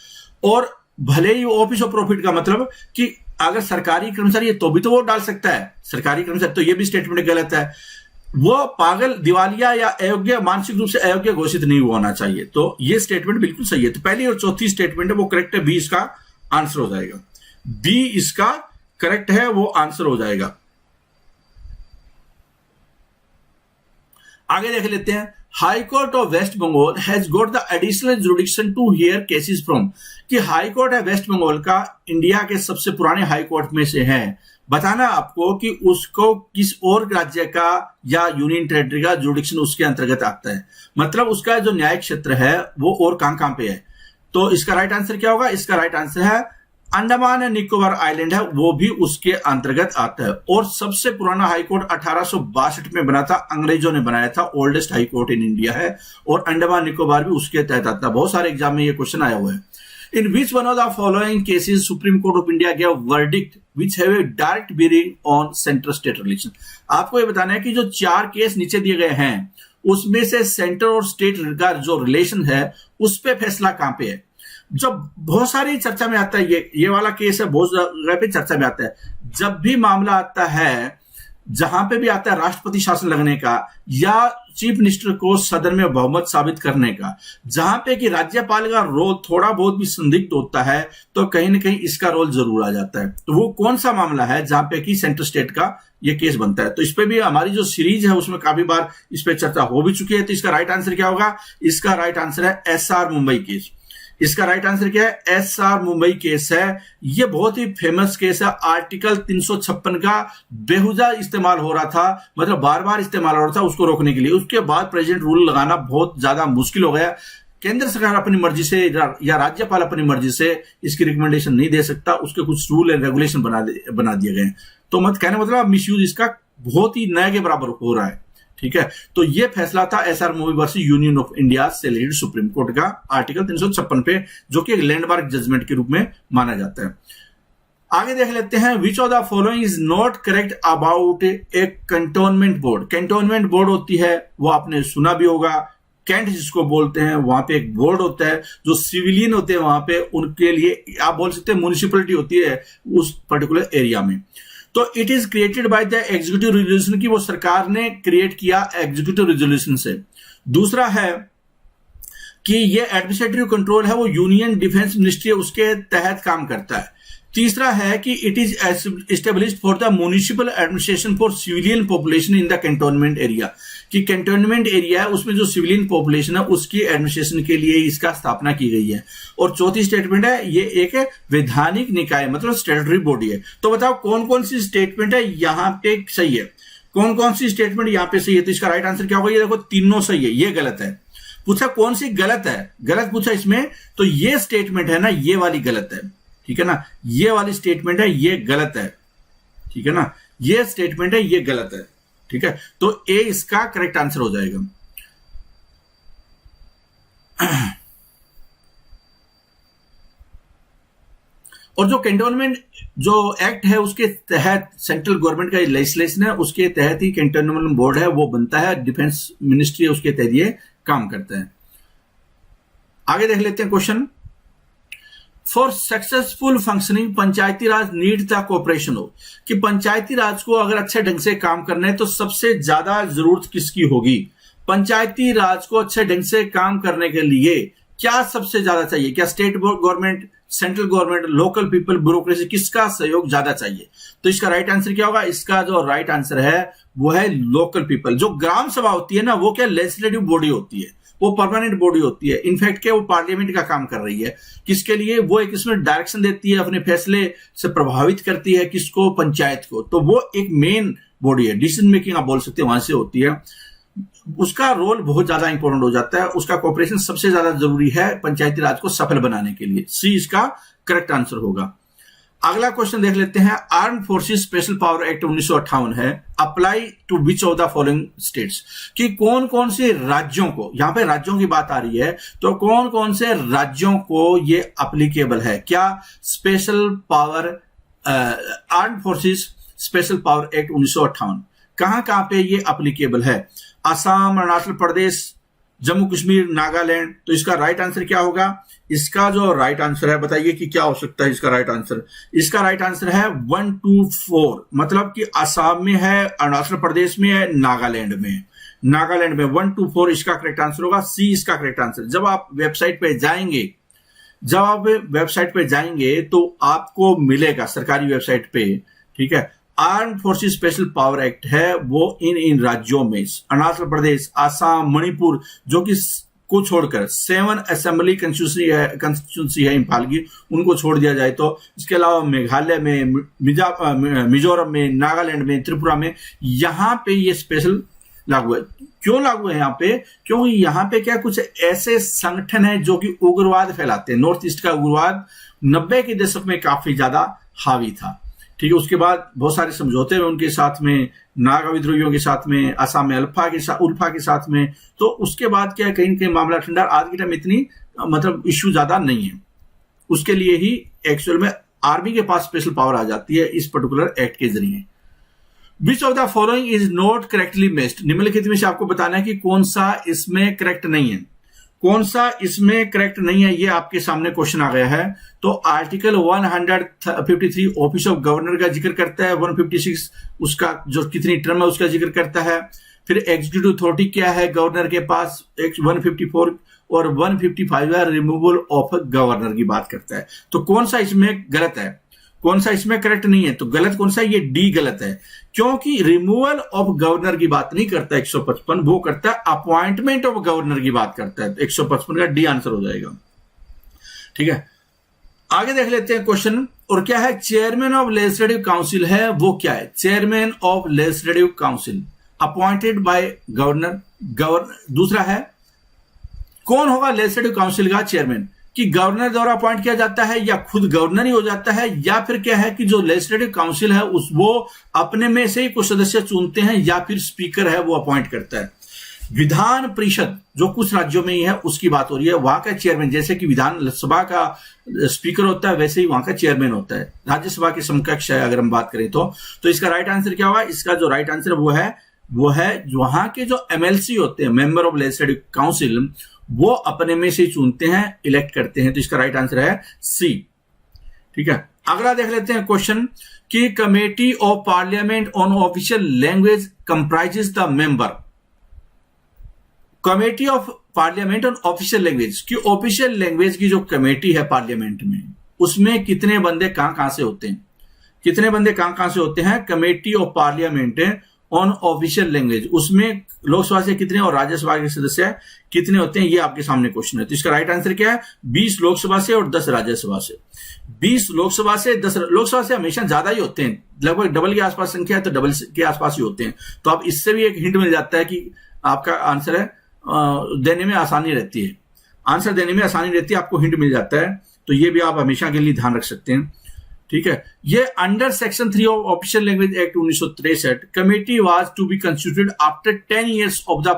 और भले ही ऑफिस ऑफ प्रॉफिट का मतलब कि अगर सरकारी कर्मचारी है तो भी तो वोट डाल सकता है सरकारी कर्मचारी, तो ये भी स्टेटमेंट गलत है। वो पागल, दिवालिया या अयोग्य, मानसिक रूप से अयोग्य घोषित नहीं होना चाहिए। तो ये स्टेटमेंट बिल्कुल सही है। तो पहली और चौथी स्टेटमेंट है वो करेक्ट है, बी इसका आंसर हो जाएगा। बी इसका करेक्ट है, वो आंसर हो जाएगा। आगे देख लेते हैं, high court of West Bengal has got the additional jurisdiction to hear cases from. कि हाई कोर्ट है वेस्ट बंगाल का इंडिया के सबसे पुराने हाई कोर्ट में से है। बताना आपको कि उसको किस और राज्य का या यूनियन टेरिटरी का जुरिडिक्शन उसके अंतर्गत आता है, मतलब उसका जो न्यायिक क्षेत्र है वो और कहां पे है। तो इसका राइट आंसर क्या होगा? इसका राइट आंसर है अंडमान एंड निकोबार आइलैंड है, वो भी उसके अंतर्गत आता है। और सबसे पुराना हाई कोर्ट 1862 में बना था, अंग्रेजों ने बनाया था, oldest high court in India है, और अंडमान निकोबार भी उसके तहत आता है। बहुत सारे एग्जाम में ये क्वेश्चन आया हुआ है। In which one of the following cases Supreme Court of India gave verdict which have a direct bearing on central state relation. आपको ये बताना है कि जो 4 केस नीचे दिए गए हैं उसमें से सेंटर और स्टेट का जो रिलेशन है उस पर फैसला कहां पे है। जब बहुत सारी चर्चा में आता है, ये वाला केस है, बहुत जगह पे चर्चा में आता है। जब भी मामला आता है जहां पे भी आता है राष्ट्रपति शासन लगने का या चीफ मिनिस्टर को सदन में बहुमत साबित करने का, जहां पे कि राज्यपाल का रोल थोड़ा बहुत भी संदिग्ध होता है तो कहीं ना कहीं इसका रोल जरूर आ जाता है। तो वो कौन सा मामला है जहां पे कि सेंट्रल स्टेट का ये केस बनता है। तो इस पे भी हमारी जो सीरीज है उसमें काफी बार इस पे चर्चा हो भी चुकी है। तो इसका राइट आंसर क्या होगा? इसका राइट आंसर है एसआर मुंबई केस। इसका राइट आंसर क्या है? एसआर मुंबई केस है। यह बहुत ही फेमस केस है। आर्टिकल 356 का बेहुदा इस्तेमाल हो रहा था, मतलब बार बार इस्तेमाल हो रहा था उसको रोकने के लिए। उसके बाद प्रेसिडेंट रूल लगाना बहुत ज्यादा मुश्किल हो गया। केंद्र सरकार अपनी मर्जी से या राज्यपाल अपनी मर्जी से इसकी रिकमेंडेशन नहीं दे सकता, उसके कुछ रूल एंड रेगुलेशन बना दिए गए। तो मत कहने मतलब मिसयूज इसका बहुत ही नए के बराबर हो रहा है। ठीक है, तो यह फैसला था SR movie versus union of India से रिलेटेड सुप्रीम कोर्ट का आर्टिकल 356 पे, जो कि एक लैंडमार्क जजमेंट के रूप में माना जाता है। आगे देख लेते हैं, विच of the following is not correct about A cantonment board. Cantonment board होती है, वो आपने सुना भी होगा, कैंट जिसको बोलते हैं, वहां पे एक बोर्ड होता है जो सिविलियन होते हैं वहां पे, उनके लिए आप बोल सकते हैं म्युनिसिपलिटी होती है उस पर्टिकुलर एरिया में। तो it is created by the executive resolution, की वो सरकार ने क्रिएट किया एग्जीक्यूटिव रेजोल्यूशन से। दूसरा है कि ये एडमिनिस्ट्रेटिव कंट्रोल है वो यूनियन डिफेंस मिनिस्ट्री उसके तहत काम करता है। तीसरा है कि it is established for the municipal administration for civilian population in the cantonment area, कि कैंटोनमेंट एरिया है उसमें जो सिविलियन पॉपुलेशन है उसकी एडमिनिस्ट्रेशन के लिए इसका स्थापना की गई है। और चौथी स्टेटमेंट है ये एक वैधानिक निकाय मतलब स्टैट्यूटरी बॉडी है। तो बताओ कौन कौन सी स्टेटमेंट है यहां पे सही है, कौन कौन सी स्टेटमेंट यहां पे सही है। तो इसका राइट आंसर क्या होगा? ये देखो तीनों सही है, ये गलत है। पूछा कौन सी गलत है, गलत पूछा इसमें, तो ये स्टेटमेंट है ना, ये वाली गलत है। ठीक है ना, ये वाली स्टेटमेंट है ये गलत है। ठीक है ना, ये स्टेटमेंट है ये गलत है। ठीक है, तो ए इसका करेक्ट आंसर हो जाएगा। और जो कैंटोनमेंट जो एक्ट है उसके तहत सेंट्रल गवर्नमेंट का लेजिस्लेशन है, उसके तहत ही कैंटोनमेंट बोर्ड है वो बनता है, डिफेंस मिनिस्ट्री है उसके तहत ये काम करता है। आगे देख लेते हैं question, for successful functioning Panchayati Raj need the cooperation हो, कि पंचायती राज को अगर अच्छे ढंग से काम करना है तो सबसे ज्यादा जरूरत किसकी होगी? पंचायती राज को अच्छे ढंग से काम करने के लिए क्या सबसे ज्यादा चाहिए? क्या state government, central government, local people, bureaucracy, किसका सहयोग ज्यादा चाहिए? तो इसका राइट आंसर क्या होगा? इसका जो राइट आंसर है वो है लोकल पीपल। जो ग्राम सभा होती है ना वो क्या लेजिस्लेटिव बॉडी होती है, वो परमानेंट बॉडी होती है। इनफैक्ट क्या वो पार्लियामेंट का काम कर रही है। किसके लिए? वो एक इसमें डायरेक्शन देती है, अपने फैसले से प्रभावित करती है किसको? पंचायत को। तो वो एक मेन बॉडी है, डिसीजन मेकिंग आप बोल सकते हैं वहां से होती है। उसका रोल बहुत ज्यादा इंपॉर्टेंट हो जाता है, उसका कोऑपरेशन सबसे ज्यादा जरूरी है पंचायती राज को सफल बनाने के लिए। सी इसका करेक्ट आंसर होगा। अगला क्वेश्चन देख लेते हैं, armed forces special power act 1958 है, apply to which of the following states, कि कौन कौन से राज्यों को, यहां पे राज्यों की बात आ रही है, तो कौन कौन से राज्यों को ये एप्लीकेबल है? क्या special power armed forces special power act 1958 कहां कहां पे ये एप्लीकेबल है? असम, अरुणाचल प्रदेश, जम्मू कश्मीर, नागालैंड। तो इसका राइट आंसर क्या होगा? इसका जो राइट आंसर है बताइए कि क्या हो सकता है इसका राइट आंसर? इसका राइट आंसर है 1, 2, 4, मतलब कि असम में है, अरुणाचल प्रदेश में है, नागालैंड में। नागालैंड में 1, 2, 4 इसका करेक्ट आंसर होगा। सी इसका करेक्ट आंसर। जब आप वेबसाइट पे जाएंगे तो आपको मिलेगा सरकारी वेबसाइट पे, ठीक है, armed forces special power act है वो इन राज्यों में अरुणाचल प्रदेश, असम, मणिपुर, जो कि को छोड़कर 7 असेंबली कंस्टिट्यूंसी है इंफाल की, उनको छोड़ दिया जाए तो, इसके अलावा मेघालय में, मिजोरम में, नागालैंड में, त्रिपुरा में, यहां पे ये स्पेशल लागू है। क्यों लागू है यहाँ पे? क्योंकि यहाँ पे क्या कुछ ऐसे संगठन है जो कि उग्रवाद फैलाते हैं। नॉर्थ ईस्ट का उग्रवाद 90 के दशक में काफी ज्यादा हावी था। ठीक है, उसके बाद बहुत सारे समझौते हुए उनके साथ में, नागा विद्रोहियों के साथ में, असम में उल्फा के साथ में। तो उसके बाद क्या कहीं कहीं मामला ठंडा, आज के टाइम इतनी मतलब इश्यू ज्यादा नहीं है। उसके लिए ही एक्चुअल में आर्मी के पास स्पेशल पावर आ जाती है इस पर्टिकुलर एक्ट के जरिए। विच of the following is not correctly matched, निम्नलिखित में से आपको बताना है कि कौन सा इसमें करेक्ट नहीं है। कौन सा इसमें करेक्ट नहीं है, ये आपके सामने क्वेश्चन आ गया है। तो आर्टिकल 153 ऑफिस ऑफ गवर्नर का जिक्र करता है, 156 उसका जो कितनी टर्म है उसका जिक्र करता है। फिर एग्जीक्यूटिव अथॉरिटी क्या है गवर्नर के पास, 154 और 155 है रिमूवल ऑफ गवर्नर की बात करता है। तो कौन सा इसमें गलत है, कौन सा इसमें करेक्ट नहीं है? तो गलत कौन सा है? ये डी गलत है, क्योंकि रिमूवल ऑफ गवर्नर की बात नहीं करता 155, वो करता है अपॉइंटमेंट ऑफ गवर्नर की बात करता है। तो 155 का डी आंसर हो जाएगा। ठीक है, आगे देख लेते हैं क्वेश्चन। और क्या है? चेयरमैन ऑफ लेजिस्लेटिव काउंसिल है, वो क्या है? Chairman of legislative council appointed by governor. दूसरा है कौन होगा लेजिस्लेटिव काउंसिल का चेयरमैन, कि गवर्नर द्वारा अपॉइंट किया जाता है या खुद गवर्नर ही हो जाता है, या फिर क्या है कि जो लेजिस्लेटिव काउंसिल है वो अपने में से ही कुछ सदस्य चुनते हैं, या फिर स्पीकर है वो अपॉइंट करता है। विधान परिषद जो कुछ राज्यों में ही है उसकी बात हो रही है, वहां का चेयरमैन, जैसे कि विधानसभा का स्पीकर होता है वैसे ही वहां का चेयरमैन होता है, राज्यसभा के समकक्ष है अगर हम बात करें तो इसका राइट आंसर क्या होगा? इसका जो राइट आंसर वो है वहां के जो एमएलसी होते हैं, मेंबर ऑफ लेजिस्लेटिव काउंसिल, वो अपने में से चुनते हैं, इलेक्ट करते हैं। तो इसका राइट आंसर है सी। ठीक है, अगला देख लेते हैं क्वेश्चन कि committee of parliament on official language comprises the member. Committee of parliament on official language की ऑफिशियल लैंग्वेज की जो कमेटी है पार्लियामेंट में, उसमें कितने बंदे कहां से होते हैं? कितने बंदे कहां से होते हैं? Committee of parliament on official language, उसमें लोकसभा से कितने और राज्यसभा के सदस्य कितने होते हैं? ये आपके सामने क्वेश्चन है। तो इसका राइट आंसर क्या है? 20 लोकसभा से और 10 राज्यसभा से। 20 लोकसभा से 10 लोकसभा से हमेशा ज्यादा ही होते हैं, लगभग डबल के आसपास संख्या है तो डबल के आसपास ही होते हैं। तो अब इससे भी एक हिंट मिल जाता है कि आपका आंसर है देने में आसानी रहती है, आंसर देने में आसानी रहती है, आपको हिंट मिल जाता है। तो ये भी आप हमेशा के लिए ध्यान रख सकते हैं। ठीक है, ये under section 3 of official language act 1963 committee was to be constituted after 10 years of the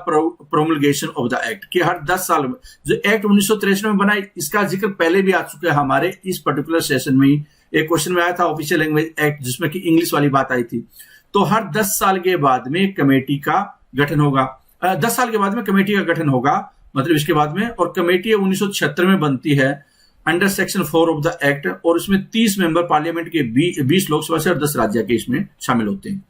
promulgation of the act, कि हर 10 साल में जो एक्ट 1963 में बना, इसका जिक्र पहले भी आ चुका है हमारे इस पर्टिकुलर सेशन में ही। एक क्वेश्चन में आया था ऑफिशियल लैंग्वेज एक्ट जिसमें कि इंग्लिश वाली बात आई थी। तो हर 10 साल के बाद में कमेटी का गठन होगा, 10 साल के बाद में कमेटी का गठन होगा, मतलब इसके बाद में। और कमेटी 1976 में बनती है under section 4 of the act, और इसमें 30 मेंबर पार्लियामेंट के 20 लोकसभा से और 10 राज्य के इसमें शामिल होते हैं।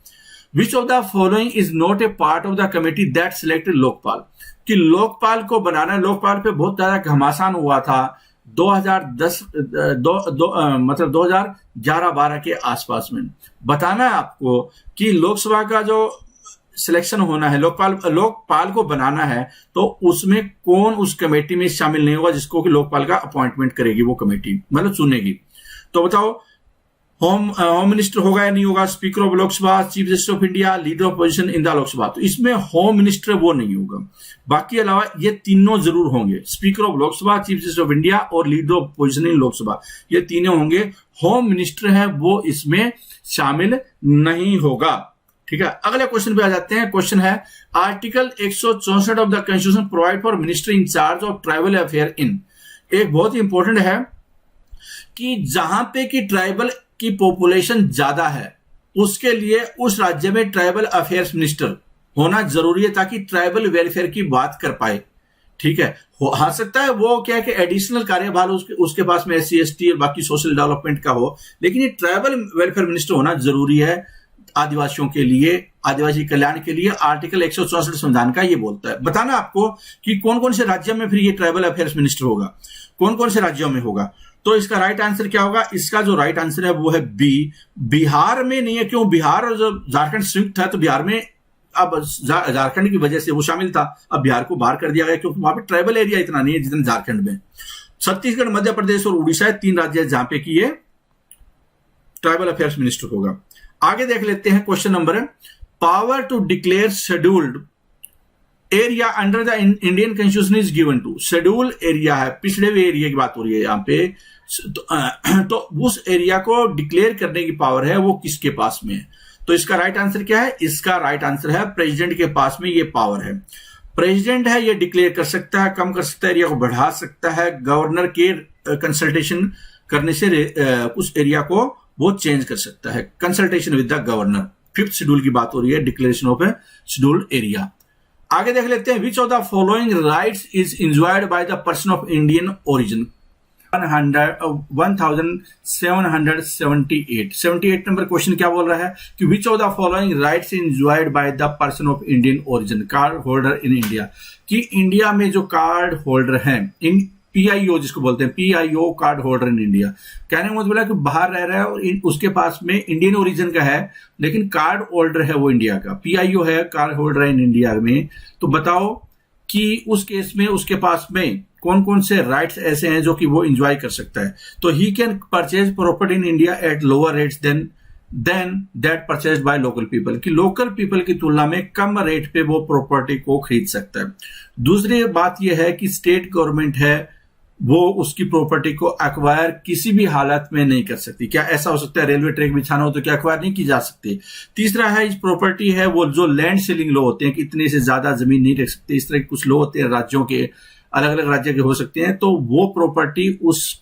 विच of the following is not A part of the committee that selected Lokpal, कि लोकपाल को बनाना, लोकपाल पे बहुत ज्यादा घमासान हुआ था 2011-12 के आसपास में। बताना है आपको कि लोकसभा का जो सिलेक्शन होना है, लोकपाल को बनाना है, तो उसमें कौन उस कमेटी में शामिल नहीं होगा जिसको कि लोकपाल का अपॉइंटमेंट करेगी वो कमेटी, मतलब चुनेगी। तो बताओ होम मिनिस्टर होगा या नहीं होगा? Speaker of Lok Sabha, chief justice of India, leader of position in the Lok Sabha. तो इसमें होम मिनिस्टर वो नहीं होगा, बाकी अलावा ये तीनों जरूर होंगे, speaker of Lok Sabha, chief justice of India और leader of position in Lok Sabha, ये तीनों होंगे। होम मिनिस्टर है वो इसमें शामिल नहीं होगा। ठीक है, अगले क्वेश्चन पे आ जाते हैं। क्वेश्चन है article 164 of the constitution provide for minister in charge of tribal affair in. एक बहुत ही इंपॉर्टेंट है कि जहां पे कि ट्राइबल की पॉपुलेशन ज्यादा है उसके लिए उस राज्य में ट्राइबल अफेयर्स मिनिस्टर होना जरूरी है, ताकि ट्राइबल वेलफेयर की बात कर पाए। ठीक है, हो सकता है वो क्या है कि एडिशनल कार्यभार उसके पास में SC ST और बाकी सोशल डेवलपमेंट का हो, लेकिन ये ट्राइबल वेलफेयर मिनिस्टर होना जरूरी है आदिवासियों के लिए, आदिवासी कल्याण के लिए। आर्टिकल 164 संविधान का ये बोलता है। बताना आपको कि कौन कौन से राज्यों में फिर ये ट्राइबल अफेयर्स मिनिस्टर होगा, कौन कौन से राज्यों में होगा। तो इसका राइट आंसर क्या होगा? इसका जो राइट आंसर है वो है बी। बिहार में नहीं है, क्यों? बिहार और जो झारखंड संयुक्त है, तो बिहार में अब झारखंड की वजह से वो शामिल था, अब बिहार को बाहर कर दिया गया क्योंकि वहां पे ट्राइबल एरिया इतना नहीं है जितना झारखंड में। छत्तीसगढ़, मध्य प्रदेश और उड़ीसा 3 राज्य है जहां पे कि ये ट्राइबल अफेयर्स मिनिस्टर होगा। आगे देख लेते हैं question number, power to declare scheduled area under the Indian constitution is given to. Schedule area है, पिछड़े हुए एरिया की बात हो रही है यहां पे, तो उस एरिया को डिक्लेयर करने की पावर है वो किसके पास में है? तो इसका राइट आंसर क्या है? इसका राइट आंसर है प्रेसिडेंट के पास में ये पावर है। प्रेसिडेंट है, ये डिक्लेयर कर सकता है, कम कर सकता है, एरिया को बढ़ा सकता है, गवर्नर के कंसल्टेशन करने से उस एरिया को वो चेंज कर सकता है, consultation with the governor. 5th schedule की बात हो रही है, declaration of A scheduled area. आगे देख लेते हैं, विच of the following rights is enjoyed by the person of Indian origin. 1778 number question क्या बोल रहा है कि विच of the following rights enjoyed by the person of Indian origin, card holder in India, कि इंडिया में जो कार्ड होल्डर हैं, इन PIO जिसको बोलते हैं, PIO card holder in India, कहने का मतलब कि बाहर रह रहा है और उसके पास में इंडियन ओरिजिन का है लेकिन कार्ड होल्डर है वो इंडिया का, पीआईओ है, कार्ड होल्डर है इन इंडिया में, तो बताओ कि उस केस में उसके पास में कौन कौन से राइट्स ऐसे हैं जो कि वो एंजॉय कर सकता है। तो he can purchase property in India at lower rates than that purchase by local people, कि लोकल पीपल की तुलना में कम रेट पे वो प्रॉपर्टी को खरीद सकता है। दूसरी बात यह है कि स्टेट गवर्नमेंट है वो उसकी प्रॉपर्टी को एक्वायर किसी भी हालत में नहीं कर सकती। क्या ऐसा हो सकता है रेलवे ट्रैक बिछाना हो तो क्या एक्वायर नहीं की जा सकती। तीसरा है इस प्रॉपर्टी है वो जो लैंड सेलिंग लॉ होते हैं कि इतने से ज्यादा जमीन नहीं रख सकते, इस तरह के कुछ लॉ होते हैं राज्यों के, अलग अलग राज्य के हो सकते हैं, तो वो प्रॉपर्टी उस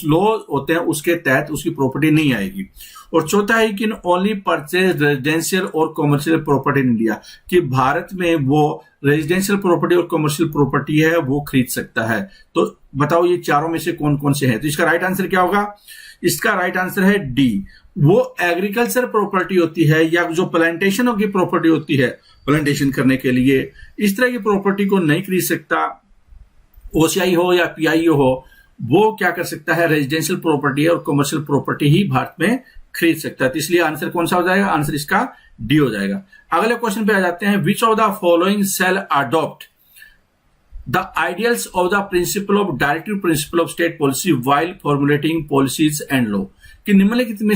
लॉ होते हैं उसके तहत उसकी प्रॉपर्टी नहीं आएगी। और चौथा है कि ओनली परचेज रेजिडेंशियल और कॉमर्शियल प्रॉपर्टी इन इंडिया, कि भारत में वो रेजिडेंशियल प्रॉपर्टी और कॉमर्शियल प्रॉपर्टी है वो खरीद सकता है। तो बताओ ये चारों में से कौन कौन से हैं। तो इसका राइट आंसर क्या होगा, इसका राइट आंसर है डी। वो एग्रीकल्चर प्रॉपर्टी होती है या जो प्लांटेशन की प्रॉपर्टी होती है प्लांटेशन करने के लिए, इस तरह की प्रॉपर्टी को नहीं खरीद सकता। ओसीआई हो या पीआईओ हो, वो क्या कर सकता है, रेजिडेंशियल प्रॉपर्टी और कमर्शियल प्रॉपर्टी ही भारत में खरीद सकता है। तो इसलिए आंसर कौन सा हो जाएगा, आंसर इसका डी हो जाएगा। अगले क्वेश्चन पे आ जाते हैं, विच of the following shall adopt the ideals of the principle of directive principle of state policy while formulating policies and law, कि निम्नलिखित में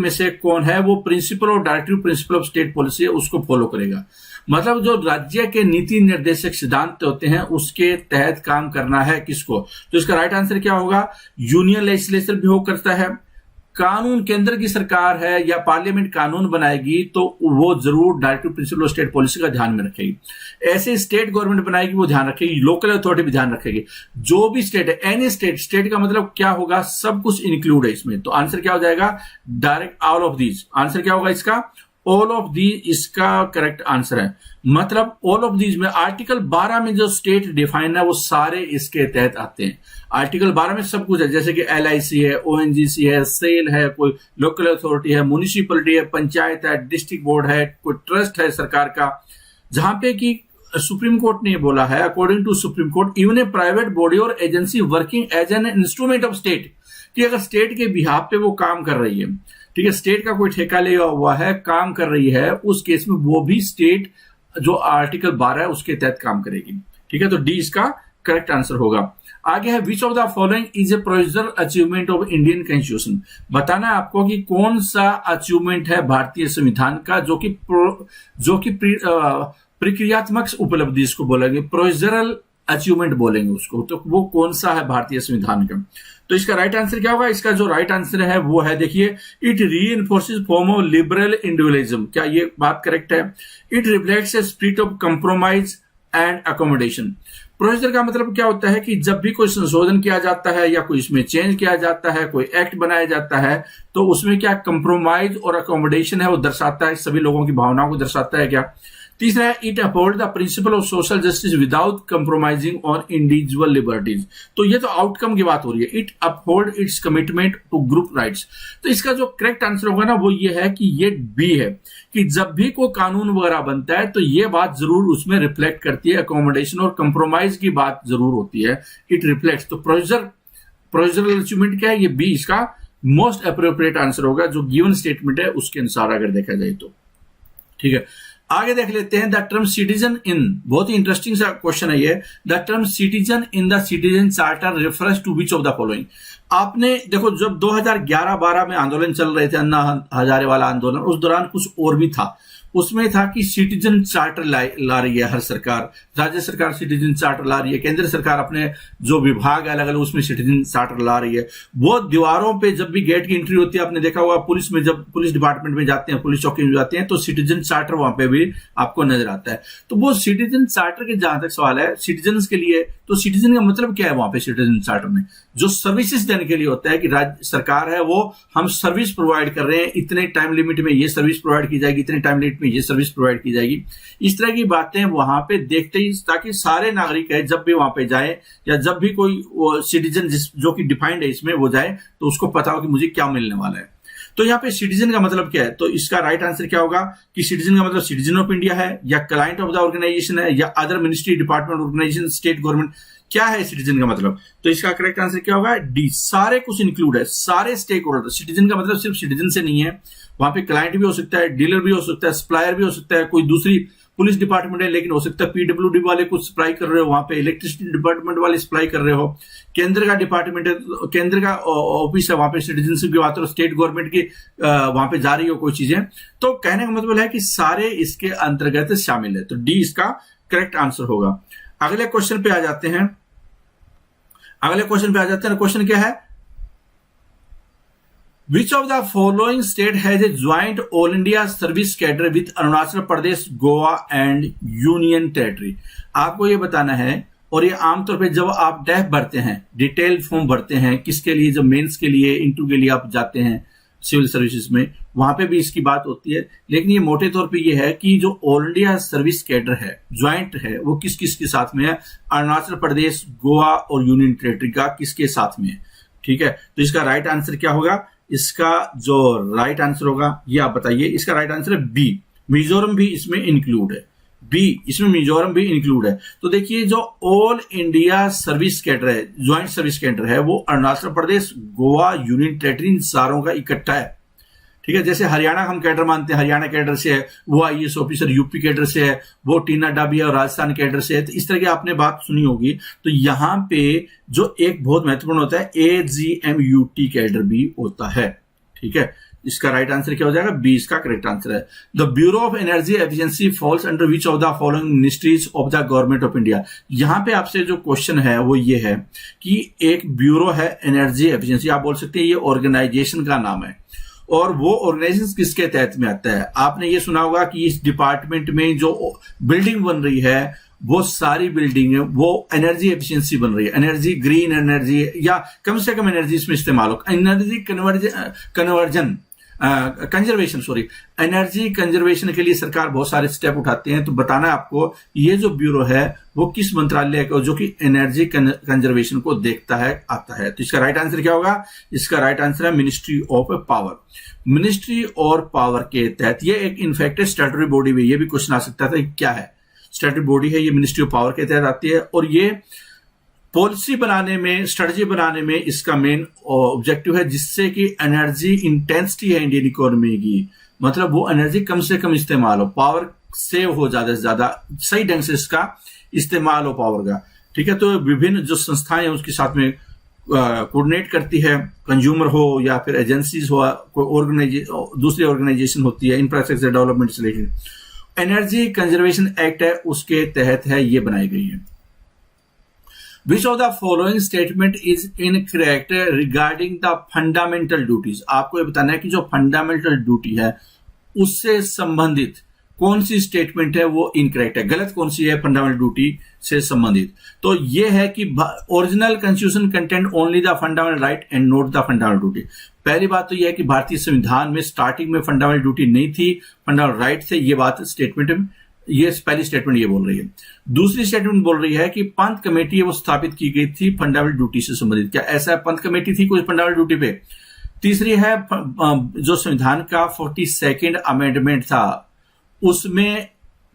से कौन है वो प्रिंसिपल और directive principle of state policy है उसको फॉलो करेगा। मतलब जो राज्य के नीति निर्देशक सिद्धांत होते हैं उसके तहत काम करना है किसको। तो इसका राइट आंसर क्या होगा, यूनियन लेजिस्लेचर भी हो करता है, कानून केंद्र की सरकार है या पार्लियामेंट कानून बनाएगी तो वो जरूर directive principle of state policy का ध्यान में रखेगी। ऐसे स्टेट गवर्नमेंट बनाएगी वो ध्यान रखेगी, लोकल अथॉरिटी भी ध्यान रखेगी। जो भी स्टेट है, एनी स्टेट का मतलब क्या होगा, सब कुछ इंक्लूड है इसमें। तो आंसर क्या हो जाएगा, direct all of these. Answer क्या होगा इसका, ऑल ऑफ दी इसका करेक्ट आंसर है। मतलब ऑल ऑफ दीज में आर्टिकल 12 में जो स्टेट डिफाइन है वो सारे इसके तहत आते हैं। आर्टिकल 12 में सब कुछ है, जैसे कि एलआईसी है, ओएनजीसी है, सेल है, कोई लोकल अथॉरिटी है, म्युनिसिपलिटी है, पंचायत है, डिस्ट्रिक्ट बोर्ड है, कोई ट्रस्ट है सरकार का, जहां पे कि सुप्रीम कोर्ट ने बोला है, according to Supreme Court even a private body और agency working as an instrument of state, कि अगर स्टेट के बिहाफ पे वो काम कर रही है, ठीक है, स्टेट का कोई ठेका लिया हुआ है, काम कर रही है, उस केस में वो भी स्टेट जो आर्टिकल 12 है उसके तहत काम करेगी। ठीक है, तो डी इसका करेक्ट आंसर होगा। आगे है, विच of the following is a procedural achievement of Indian constitution. बताना है आपको कि कौन सा अचीवमेंट है भारतीय संविधान का जो कि प्रक्रियात्मक उपलब्धि इसको बोलेंगे, प्रोसीजरल अचीवमेंट बोलेंगे उसको, तो वो कौन सा है भारतीय संविधान का। तो इसका राइट आंसर क्या होगा, इसका जो राइट आंसर है वो है, देखिए, it reinforces form of liberal individualism. क्या ये बात करेक्ट है। It reflects a spirit of compromise and accommodation. Procedure का मतलब क्या होता है कि जब भी कोई संशोधन किया जाता है या कोई इसमें चेंज किया जाता है, कोई एक्ट बनाया जाता है, तो उसमें क्या कंप्रोमाइज और अकोमोडेशन है वो दर्शाता है, सभी लोगों की भावनाओं को दर्शाता है। क्या तीसरा है, it uphold the principle of social justice without compromising on individual liberties. तो ये तो आउटकम की बात हो रही है, it uphold its commitment to group rights. तो इसका जो करेक्ट आंसर होगा ना वो ये है कि ये बी है, कि जब भी कोई कानून वगैरह बनता है तो ये बात जरूर उसमें रिफ्लेक्ट करती है, अकोमोडेशन और कंप्रोमाइज की बात जरूर होती है, इट रिफ्लेक्ट्स। तो प्रोसीजरल अचीवमेंट क्या है, ये बी इसका मोस्ट अप्रोप्रिएट आंसर होगा जो गिवन स्टेटमेंट है उसके अनुसार अगर देखा जाए तो। ठीक है, आगे देख लेते हैं, द टर्म सिटीजन इन, बहुत ही इंटरेस्टिंग सा क्वेश्चन है ये। The term citizen in the citizen charter reference to which of the following. आपने देखो जब 2011-12 में आंदोलन चल रहे थे, अन्ना हजारे वाला आंदोलन, उस दौरान कुछ और भी था, उसमें था कि सिटीजन चार्टर ला रही है हर सरकार, राज्य सरकार सिटीजन चार्टर ला रही है, केंद्र सरकार अपने जो विभाग अलग अलग उसमें सिटीजन चार्टर ला रही है। वो दीवारों पे जब भी गेट की एंट्री होती है, आपने देखा होगा पुलिस में, जब पुलिस डिपार्टमेंट में जाते हैं, पुलिस चौकी में जाते हैं, तो सिटीजन चार्टर वहां पे भी आपको नजर आता है। तो वो सिटीजन चार्टर के जहां तक सवाल है, सिटीजन के लिए तो सिटीजन का मतलब क्या है वहां पे सिटीजन चार्टर में? जो सर्विसेज देने के लिए होता है कि राज्य सरकार है वो हम सर्विस प्रोवाइड कर रहे हैं, इतने टाइम लिमिट में ये सर्विस प्रोवाइड की जाएगी, इतने टाइम लिमिट में ये सर्विस प्रोवाइड की जाएगी। इस तरह की बातें वहां पे देखते ही, ताकि सारे नागरिक है जब भी वहां पे जाए या जब भी कोई सिटीजन जो कि डिफाइंड है इसमें वो जाए तो उसको पता हो कि मुझे क्या मिलने वाला है। तो यहाँ पे सिटीजन का मतलब क्या है? तो इसका राइट आंसर क्या होगा कि सिटीजन का मतलब सिटीजन ऑफ इंडिया है, या क्लाइंट ऑफ द ऑर्गेनाइजेशन है, या other ministry, department, organisation, state government. क्या है सिटीजन का मतलब? तो इसका करेक्ट आंसर क्या होगा? डी, सारे कुछ इंक्लूड है, सारे स्टेक होल्डर। सिटीजन का मतलब सिर्फ सिटीजन से नहीं है, वहां पे क्लाइंट भी हो सकता है, डीलर भी हो सकता है, सप्लायर भी हो सकता है, कोई दूसरी पुलिस डिपार्टमेंट है लेकिन हो सकता है पीडब्ल्यूडी वाले कुछ सप्लाई कर रहे हो, वहां पे इलेक्ट्रिसिटी डिपार्टमेंट वाले सप्लाई कर रहे हो, केंद्र का डिपार्टमेंट है, केंद्र का ऑफिस है, वहां पे सिटीजनशिप की बात हो, स्टेट गवर्नमेंट की वहां पे जा रही हो कोई चीजें। तो कहने का मतलब है कि सारे इसके अंतर्गत शामिल है। तो डी इसका करेक्ट आंसर होगा। अगले क्वेश्चन पे आ जाते हैं। क्वेश्चन क्या है? Which of the following state has a joint all India service cadre with Arunachal Pradesh, Goa and union territory? आपको ये बताना है, और ये आमतौर पे जब आप डेफ भरते हैं, डिटेल फॉर्म भरते हैं, किसके लिए? जब मेंस के लिए, इंटरव्यू के लिए आप जाते हैं सिविल सर्विसेज में, वहां पे भी इसकी बात होती है। लेकिन ये मोटे तौर पे ये है कि जो ऑल इंडिया सर्विस कैडर है, ज्वाइंट है, वो किस किस के साथ में है? अरुणाचल प्रदेश, गोवा और यूनियन टेरिटरी का किसके साथ में है? ठीक है, तो इसका राइट आंसर क्या होगा? इसका जो राइट आंसर होगा ये आप बताइए। इसका राइट आंसर है बी, मिजोरम भी इसमें इंक्लूड है। बी, इसमें मिजोरम भी इंक्लूड है। तो देखिए जो ऑल इंडिया सर्विस कैडर है, ज्वाइंट सर्विस कैडर है, वो अरुणाचल प्रदेश, गोवा, यूनियन टेरिटरी, इन सारों का इकट्ठा है। ठीक है, जैसे हरियाणा हम कैडर मानते हैं, हरियाणा कैडर से है, वो आईएएस ऑफिसर, यूपी कैडर से है, वो टीना डाबी और राजस्थान कैडर से है। तो इस तरह की आपने बात सुनी होगी। तो यहां पे जो एक बहुत महत्वपूर्ण होता है, एजीएमयूटी कैडर भी होता है। ठीक है, इसका राइट आंसर क्या हो जाएगा? बी इसका करेक्ट आंसर है। The bureau of energy efficiency falls under which of the following ministries of the government of India? यहां पे आपसे जो क्वेश्चन है वो ये है कि एक ब्यूरो है एनर्जी एफिशिएंसी, आप बोल सकते हैं ये ऑर्गेनाइजेशन का नाम है, और वो ऑर्गेनाइजेशन किसके तहत में आता है? आपने ये सुना होगा कि इस डिपार्टमेंट में जो बिल्डिंग बन रही है, वो सारी बिल्डिंग है वो एनर्जी एफिशिएंसी बन रही है, एनर्जी, ग्रीन एनर्जी, या कम से कम एनर्जी इसमें इस्तेमाल हो, एनर्जी एनर्जी कंजर्वेशन के लिए सरकार बहुत सारे स्टेप उठाते हैं। तो बताना है आपको, ये जो ब्यूरो है वो किस मंत्रालय का, जो कि एनर्जी कंजर्वेशन को देखता है, आता है। तो इसका राइट आंसर क्या होगा? इसका राइट आंसर है मिनिस्ट्री ऑफ पावर। मिनिस्ट्री और पावर के तहत ये एक इनफैक्ट स्टैट्यूटरी बॉडी भी, ये भी क्वेश्चन आ सकता था क्या है, स्टैट्यूटरी बॉडी है, ये मिनिस्ट्री ऑफ पावर के तहत आती है, और ये पॉलिसी बनाने में, स्ट्रेटजी बनाने में इसका मेन ऑब्जेक्टिव है, जिससे कि एनर्जी इंटेंसिटी है इंडियन इकोनॉमी की, मतलब वो एनर्जी कम से कम इस्तेमाल हो, पावर सेव हो, ज्यादा से ज्यादा सही ढंग से इसका इस्तेमाल हो पावर का। ठीक है, तो विभिन्न जो संस्थाएं हैं उसके साथ में कोऑर्डिनेट करती है, कंज्यूमर हो या फिर एजेंसीज हो, कोई दूसरी ऑर्गेनाइजेशन होती है, इंफ्रास्ट्रक्चर डेवलपमेंट से रिलेटेड। एनर्जी कंजर्वेशन एक्ट है, उसके तहत है ये बनाई गई है। Which of the following statement is incorrect regarding the fundamental duties? आपको ये बताना है कि जो फंडामेंटल ड्यूटी है उससे संबंधित कौन सी स्टेटमेंट है वो इनकरेक्ट है, गलत कौन सी है फंडामेंटल ड्यूटी से संबंधित? तो ये है कि original constitution content only the fundamental right and not the fundamental duty. पहली बात तो यह है कि भारतीय संविधान में स्टार्टिंग में फंडामेंटल ड्यूटी नहीं थी, फंडामेंटल राइट थे। ये बात स्टेटमेंट, ये पहली स्टेटमेंट ये बोल रही है। दूसरी स्टेटमेंट बोल रही है कि पंत कमेटी है वो स्थापित की गई थी फंडामेंटल ड्यूटी से संबंधित। क्या ऐसा पंत कमेटी थी कोई फंडामेंटल ड्यूटी पे? तीसरी है जो संविधान का 42nd अमेंडमेंट था उसमें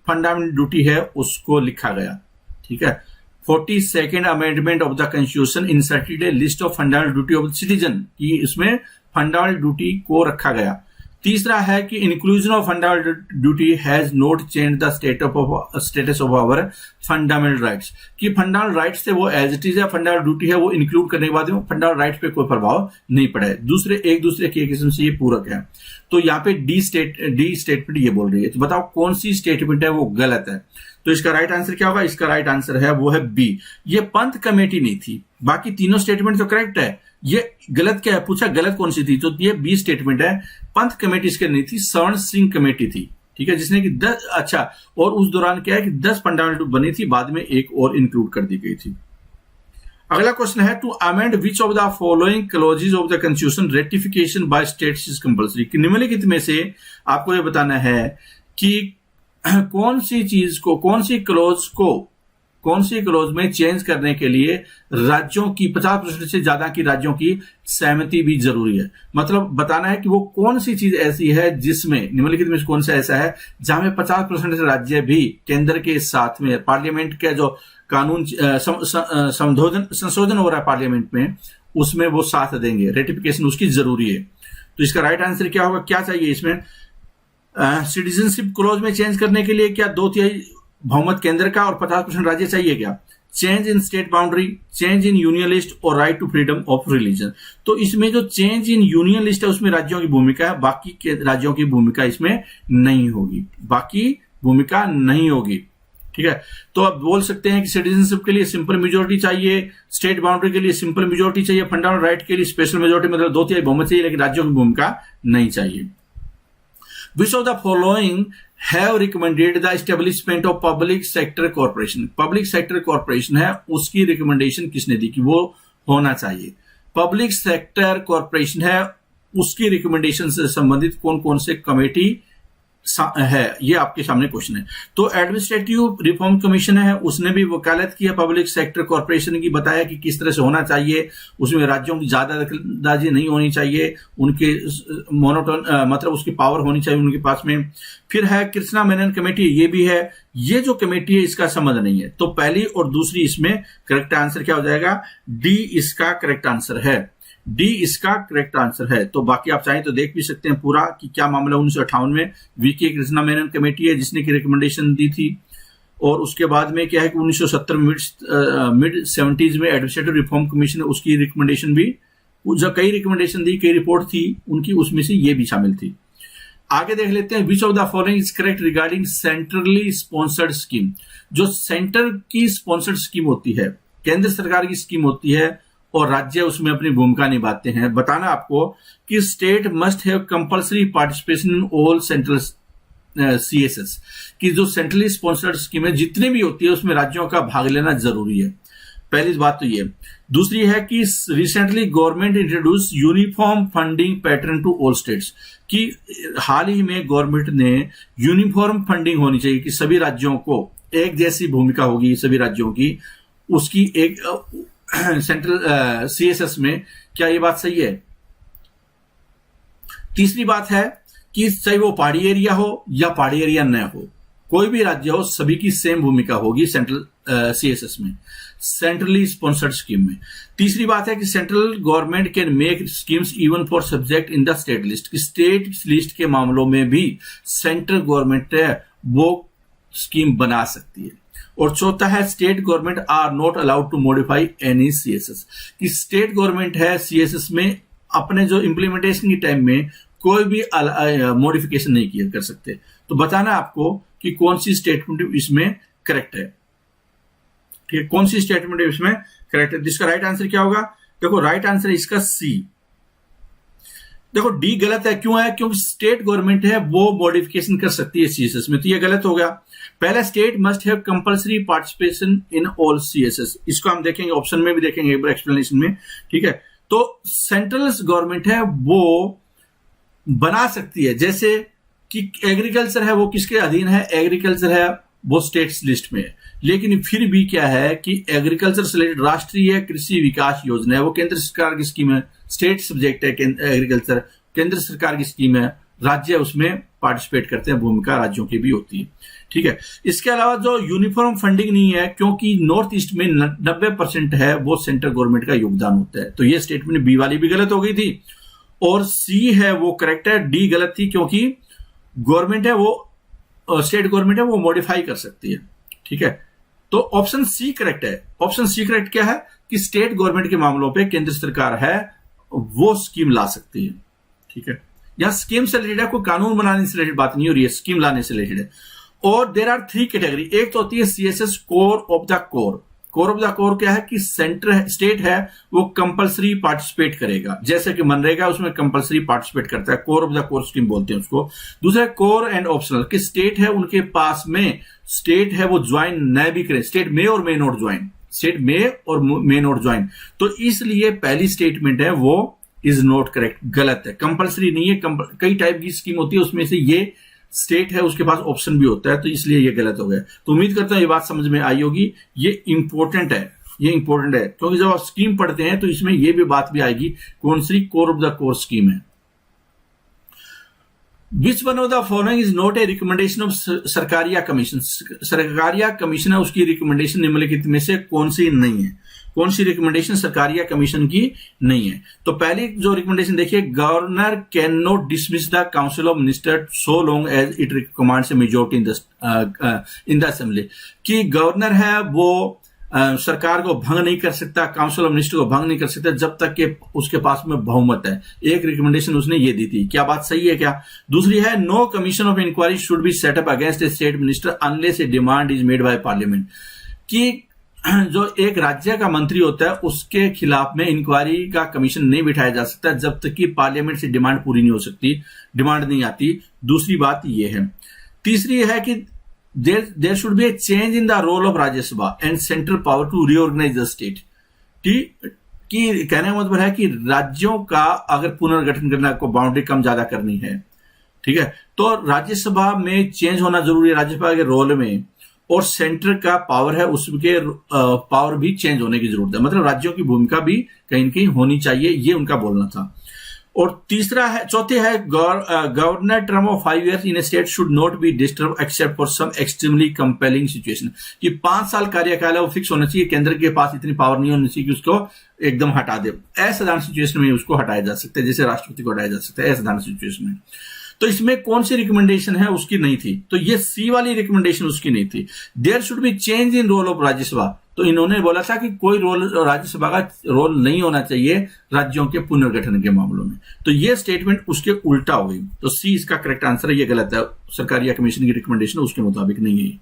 फंडामेंटल ड्यूटी है उसको लिखा गया। ठीक है, 42nd amendment of the constitution inserted A list of fundamental duty of the citizen, कि इसमें फंडामेंटल ड्यूटी को रखा गया। तीसरा है कि inclusion of fundamental duty has not change the status of our fundamental rights, कि फंडामेंटल राइट्स थे वो एज इट इज है, फंडामेंटल ड्यूटी है वो इंक्लूड करने के बाद फंडामेंटल राइट्स पे कोई प्रभाव नहीं पड़ा है। दूसरे एक दूसरे के किस्म से ये पूरक है। तो यहाँ पे डी स्टेटमेंट ये बोल रही है। तो बताओ कौन सी स्टेटमेंट है वो गलत है? तो इसका राइट आंसर क्या होगा? इसका राइट आंसर है वो है बी, ये पंत कमेटी नहीं थी। बाकी तीनों स्टेटमेंट तो करेक्ट है, ये गलत क्या है पूछा, गलत कौन सी थी? तो ये बी स्टेटमेंट है, पंत कमेटी इसके नहीं थी, स्वर्ण सिंह कमेटी थी। ठीक है, जिसने कि 10 और उस दौरान क्या है कि 10 फंडामेंटल बनी थी, बाद में एक और इंक्लूड कर दी गई थी। अगला क्वेश्चन है to amend which of the following clauses of the constitution ratification by states is compulsory, कि निम्नलिखित में से आपको यह बताना है कि कौन सी चीज को, कौन सी क्लोज में चेंज करने के लिए राज्यों की 50% से ज्यादा की राज्यों की सहमति भी जरूरी है। मतलब बताना है कि वो कौन सी चीज ऐसी है जिसमें, निम्नलिखित में कौन सा ऐसा है जहां में 50% से राज्य भी केंद्र के साथ में, पार्लियामेंट के जो कानून संशोधन हो रहा है पार्लियामेंट में, उसमें वो साथ देंगे, रेटिफिकेशन उसकी जरूरी है। तो इसका राइट आंसर क्या होगा, क्या चाहिए इसमें, सिटीजनशिप क्लोज में चेंज करने के लिए क्या 2/3 बहुमत केंद्र का और 50% राज्य चाहिए क्या, change in state boundary, change in union list और right to freedom of religion. तो इसमें जो चेंज इन यूनियन लिस्ट है उसमें राज्यों की भूमिका है, बाकी के राज्यों की भूमिका इसमें नहीं होगी, बाकी भूमिका नहीं होगी। ठीक है, तो आप बोल सकते हैं कि सिटीजनशिप के लिए सिंपल मेजोरिटी चाहिए, स्टेट बाउंड्री के लिए सिंपल मेजोरिटी चाहिए, फंडामेंटल राइट के लिए स्पेशल मेजोरिटी, मतलब 2/3 बहुमत चाहिए, लेकिन राज्यों की भूमिका नहीं चाहिए। Which of the following have recommended the establishment of public sector corporation? Public sector corporation है, उसकी रिकमेंडेशन किसने दी कि वो होना चाहिए। पब्लिक सेक्टर कॉर्पोरेशन है, उसकी रिकमेंडेशन से संबंधित कौन कौन से कमेटी है, ये आपके सामने क्वेश्चन है। तो एडमिनिस्ट्रेटिव रिफॉर्म कमीशन है, उसने भी वकालत किया पब्लिक सेक्टर कॉर्पोरेशन की, बताया कि किस तरह से होना चाहिए, उसमें राज्यों की ज्यादा दखलंदाजी नहीं होनी चाहिए, उनके मोनोटोन मतलब उसकी पावर होनी चाहिए उनके पास में। फिर है कृष्णा मेनन कमेटी, ये भी है, ये जो कमेटी है इसका संबंध नहीं है। तो पहली और दूसरी इसमें करेक्ट आंसर क्या हो जाएगा, डी इसका करेक्ट आंसर है, डी इसका करेक्ट आंसर है। तो बाकी आप चाहें तो देख भी सकते हैं पूरा कि क्या मामला 1958 में वीके कृष्णा मेनन कमेटी है जिसने की रिकमेंडेशन दी थी, और उसके बाद में क्या है कि 1970 मिड 70s में एडमिनिस्ट्रेटिव रिफॉर्म कमीशन, उसकी रिकमेंडेशन भी, जो कई रिकमेंडेशन दी, कई रिपोर्ट थी उनकी, उसमें से ये भी शामिल थी। आगे देख लेते हैं, विच of the following is correct regarding centrally sponsored scheme. जो सेंटर की स्पॉन्सर्ड स्कीम होती है, केंद्र सरकार की स्कीम होती है और राज्य उसमें अपनी भूमिका निभाते हैं, बताना आपको कि state must have compulsory participation in all central CSS, कि जो सेंट्रली स्पॉन्सर्ड स्कीम है जितनी भी होती है उसमें राज्यों का भाग लेना जरूरी है। पहली बात तो ये। दूसरी है कि recently government introduce uniform funding pattern to all states, कि हाल ही में गवर्नमेंट ने यूनिफॉर्म फंडिंग होनी चाहिए, कि सभी राज्यों को एक जैसी भूमिका होगी, सभी राज्यों की, उसकी एक सेंट्रल सीएसएस में। क्या ये बात सही है? तीसरी बात है कि चाहे वो पहाड़ी एरिया हो या पहाड़ी एरिया न हो, कोई भी राज्य हो, सभी की सेम भूमिका होगी सेंट्रल सीएसएस में, सेंट्रली स्पॉन्सर्ड स्कीम में। तीसरी बात है कि central government can make schemes even for subject in the state list, कि स्टेट लिस्ट के मामलों में भी सेंट्रल गवर्नमेंट है वो स्कीम बना सकती है। और चौथा है state government are not allowed to modify any CSS, कि स्टेट गवर्नमेंट है सीएसएस में अपने जो इंप्लीमेंटेशन के टाइम में कोई भी मॉडिफिकेशन नहीं किया कर सकते। तो बताना आपको कि कौन सी स्टेटमेंट इसमें करेक्ट है। ठीक है, कौन सी स्टेटमेंट इसमें करेक्ट है। जिसका राइट आंसर क्या होगा, देखो राइट आंसर इसका सी। देखो डी गलत है, क्यों है, क्योंकि स्टेट गवर्नमेंट है वो मॉडिफिकेशन कर सकती है सीएसएस में, तो ये गलत हो गया। पहला state must have compulsory participation in all CSS, इसको हम देखेंगे, ऑप्शन में भी देखेंगे एक बार एक्सप्लेनेशन में। ठीक है, तो सेंट्रल गवर्नमेंट है वो बना सकती है, जैसे कि एग्रीकल्चर है वो किसके अधीन है, एग्रीकल्चर है वो स्टेट्स लिस्ट में है, लेकिन फिर भी क्या है कि एग्रीकल्चर से रिलेटेड राष्ट्रीय कृषि विकास योजना है वो केंद्र सरकार की स्कीम है, स्टेट सब्जेक्ट है एग्रीकल्चर, केंद्र सरकार की स्कीम है, राज्य उसमें पार्टिसिपेट करते हैं, भूमिका राज्यों की भी होती है। ठीक है, इसके अलावा जो यूनिफॉर्म फंडिंग नहीं है, क्योंकि नॉर्थ ईस्ट में 90% है वो सेंट्रल गवर्नमेंट का योगदान होता है, तो ये स्टेटमेंट बी वाली भी गलत हो गई थी, और सी है वो करेक्ट है, डी गलत थी, क्योंकि गवर्नमेंट है वो, स्टेट गवर्नमेंट है वो मॉडिफाई कर सकती है। ठीक है, तो ऑप्शन सी करेक्ट है। ऑप्शन सी करेक्ट क्या है कि स्टेट गवर्नमेंट के मामलों पे केंद्र सरकार है वो स्कीम ला सकती है। ठीक है, यहां स्कीम से रिलेटेड है, कोई कानून बनाने से रिलेटेड बात नहीं हो रही है, स्कीम लाने से रिलेटेड है। और देयर आर 3 कैटेगरी, एक तो होती है CSS core of the core. Core of the core क्या है कि सेंटर स्टेट है वो कंपल्सरी पार्टिसिपेट करेगा, जैसे कि मनरेगा उसमें कंपल्सरी पार्टिसिपेट करता है, core of the core scheme बोलते हैं उसको। दूसरा कोर एंड ऑप्शनल, कि स्टेट है उनके पास में, स्टेट है वो ज्वाइन न भी करें, स्टेट में और मे नॉट ज्वाइन, स्टेट मे और मे नॉट ज्वाइन। तो इसलिए पहली स्टेटमेंट है वो इज नॉट करेक्ट, गलत है, कंपलसरी नहीं है। कई टाइप की स्कीम होती है, उसमें से ये स्टेट है, उसके पास ऑप्शन भी होता है, तो इसलिए ये गलत हो गया। तो उम्मीद करता हूं ये बात समझ में आई होगी। ये इंपॉर्टेंट है, ये इंपॉर्टेंट है, क्योंकि जब आप स्कीम पढ़ते हैं तो इसमें ये भी बात भी आएगी कौन सी core of the core scheme है। Which one of the following is not a recommendation of Sarkaria commission. Sarkaria commission है, उसकी रिकमेंडेशन निम्नलिखित में से कौन सी नहीं है? कौन सी रिकमेंडेशन सरकारिया कमीशन की नहीं है? तो पहली जो रिकमेंडेशन देखिए, governor can not dismiss the council of minister so long as it recommends a majority in the assembly. कि गवर्नर है वो सरकार को भंग नहीं कर सकता, काउंसिल ऑफ मिनिस्टर को भंग नहीं कर सकता जब तक कि उसके पास में बहुमत है। एक रिकमेंडेशन उसने ये दी थी। क्या बात सही है क्या? दूसरी है, no commission of inquiry should be set up against a state minister unless a demand is made by parliament. कि जो एक राज्य का मंत्री होता है उसके खिलाफ में इंक्वायरी का कमीशन नहीं बिठाया जा सकता जब तक कि पार्लियामेंट से डिमांड पूरी नहीं हो सकती, डिमांड नहीं आती। दूसरी बात ये है। तीसरी है कि there should be a change in the role of Rajya Sabha and central power to reorganize the state। कि कहने का मतलब है कि राज्यों का अगर पुनर्गठन करना, को बाउंड्री कम ज्यादा करनी है, ठीक है, तो राज्यसभा में चेंज होना जरूरी है, राज्यसभा के रोल में, और सेंटर का पावर है उसके पावर भी चेंज होने की जरूरत है। मतलब राज्यों की भूमिका भी कहीं न कहीं होनी चाहिए, ये उनका बोलना था। और तीसरा है, चौथे है, governor term of 5 years in a state should not be disturb except for some extremely compelling situation. कि 5 साल कार्यकाल है वो फिक्स होना चाहिए, केंद्र के पास इतनी पावर नहीं होनी चाहिए कि उसको एकदम हटा दे। असाधारण सिचुएशन में उसको हटाया जा सकता है, जैसे राष्ट्रपति को हटाया जा सकता है असाधारण सिचुएशन में। तो इसमें कौन सी रिकमेंडेशन है उसकी नहीं थी, तो ये सी वाली रिकमेंडेशन उसकी नहीं थी। There should be change in role of Rajya Sabha. तो इन्होंने बोला था कि कोई रोल राज्यसभा का रोल नहीं होना चाहिए राज्यों के पुनर्गठन के मामलों में। तो ये स्टेटमेंट उसके उल्टा हो गई। तो सी इसका करेक्ट आंसर है, ये गलत है। सरकारिया कमीशन की रिकमेंडेशन उसके मुताबिक नहीं है।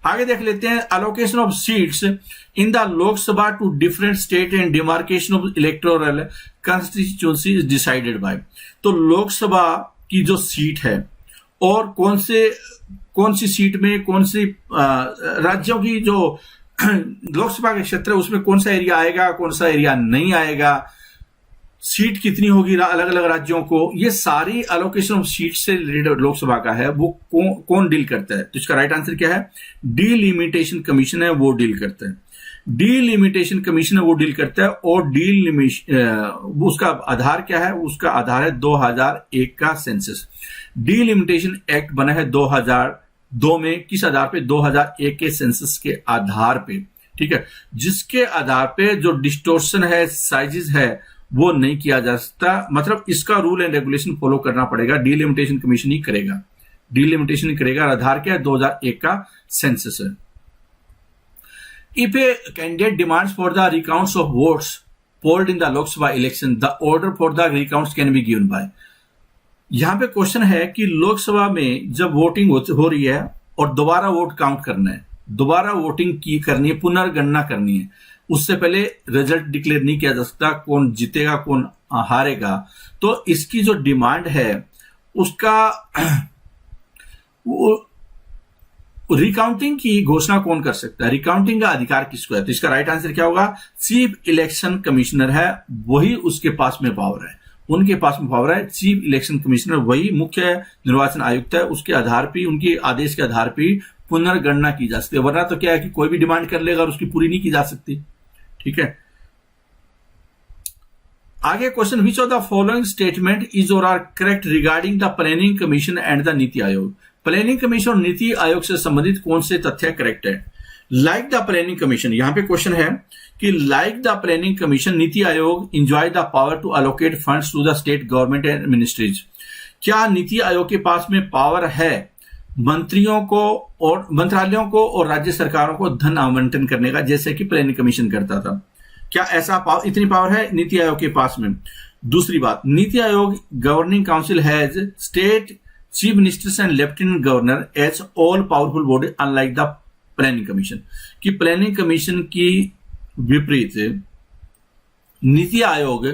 आगे देख लेते हैं, allocation of seats in the Lok Sabha to different state and demarcation of electoral constituency is decided by. तो लोकसभा की जो सीट है और कौन सी सीट में कौन सी राज्यों की जो लोकसभा का क्षेत्र है उसमें कौन सा एरिया आएगा, कौन सा एरिया नहीं आएगा, सीट कितनी होगी अलग अलग राज्यों को, ये सारी अलोकेशन ऑफ सीट से रिलेटेड लोकसभा का है, वो कौन डील करता है? तो इसका राइट आंसर क्या है? डीलिमिटेशन कमीशन है, वो डील करता है। डीलिमिटेशन कमीशन है वो डील करता है। और उसका आधार क्या है? उसका आधार है 2001 का सेंसस। डीलिमिटेशन एक्ट बना है 2002 में। किस आधार पे? 2001 के सेंसस के आधार पे, ठीक है, जिसके आधार पे जो डिस्टोर्शन है, साइजेस है, वो नहीं किया जा सकता। मतलब इसका रूल एंड रेगुलेशन फॉलो करना पड़ेगा, डीलिमिटेशन कमीशन ही करेगा, डीलिमिटेशन ही करेगा। आधार क्या है? 2001 का सेंसस है। If a candidate demands for the recounts of votes polled in the Lok Sabha election, the order for the recounts can be given by। यहां पे क्वेश्चन है कि लोकसभा में जब वोटिंग हो रही है और दोबारा वोट काउंट करना है, दोबारा वोटिंग की करनी है, पुनर्गणना करनी है, उससे पहले रिजल्ट डिक्लेयर नहीं किया जा सकता, कौन जीतेगा कौन हारेगा। तो इसकी जो डिमांड है उसका रिकाउंटिंग की घोषणा कौन कर सकता है? रिकाउंटिंग का अधिकार किसको है? तो इसका राइट आंसर क्या होगा? चीफ इलेक्शन कमिश्नर है, वही उसके पास में पावर है, उनके पास में पावर है। चीफ इलेक्शन कमिश्नर वही मुख्य निर्वाचन आयुक्त है, उसके आधार पर, उनके आदेश के आधार पर पुनर्गणना की जा सकती है। वरना तो क्या है कि कोई भी डिमांड कर लेगा और उसकी पूरी नहीं की जा सकती, ठीक है। आगे question, which of the following statement is और are correct regarding the planning commission and the NITI Aayog. Planning commission और नीति आयोग से संबंधित कौन से तथ्य करेक्ट है? लाइक द प्लानिंग कमीशन, यहां पे क्वेश्चन है कि like the planning commission NITI Aayog enjoy the power to allocate funds to the state government and ministries. क्या नीति आयोग के पास में पावर है मंत्रियों को और मंत्रालयों को और राज्य सरकारों को धन आवंटन करने का, जैसे कि प्लानिंग कमीशन करता था? क्या ऐसा पावर, इतनी पावर है नीति आयोग के पास में? दूसरी बात, NITI Aayog governing council has state chief ministers and lieutenant governor as all powerful body unlike the planning commission. कि प्लानिंग कमीशन की विपरीत नीति आयोग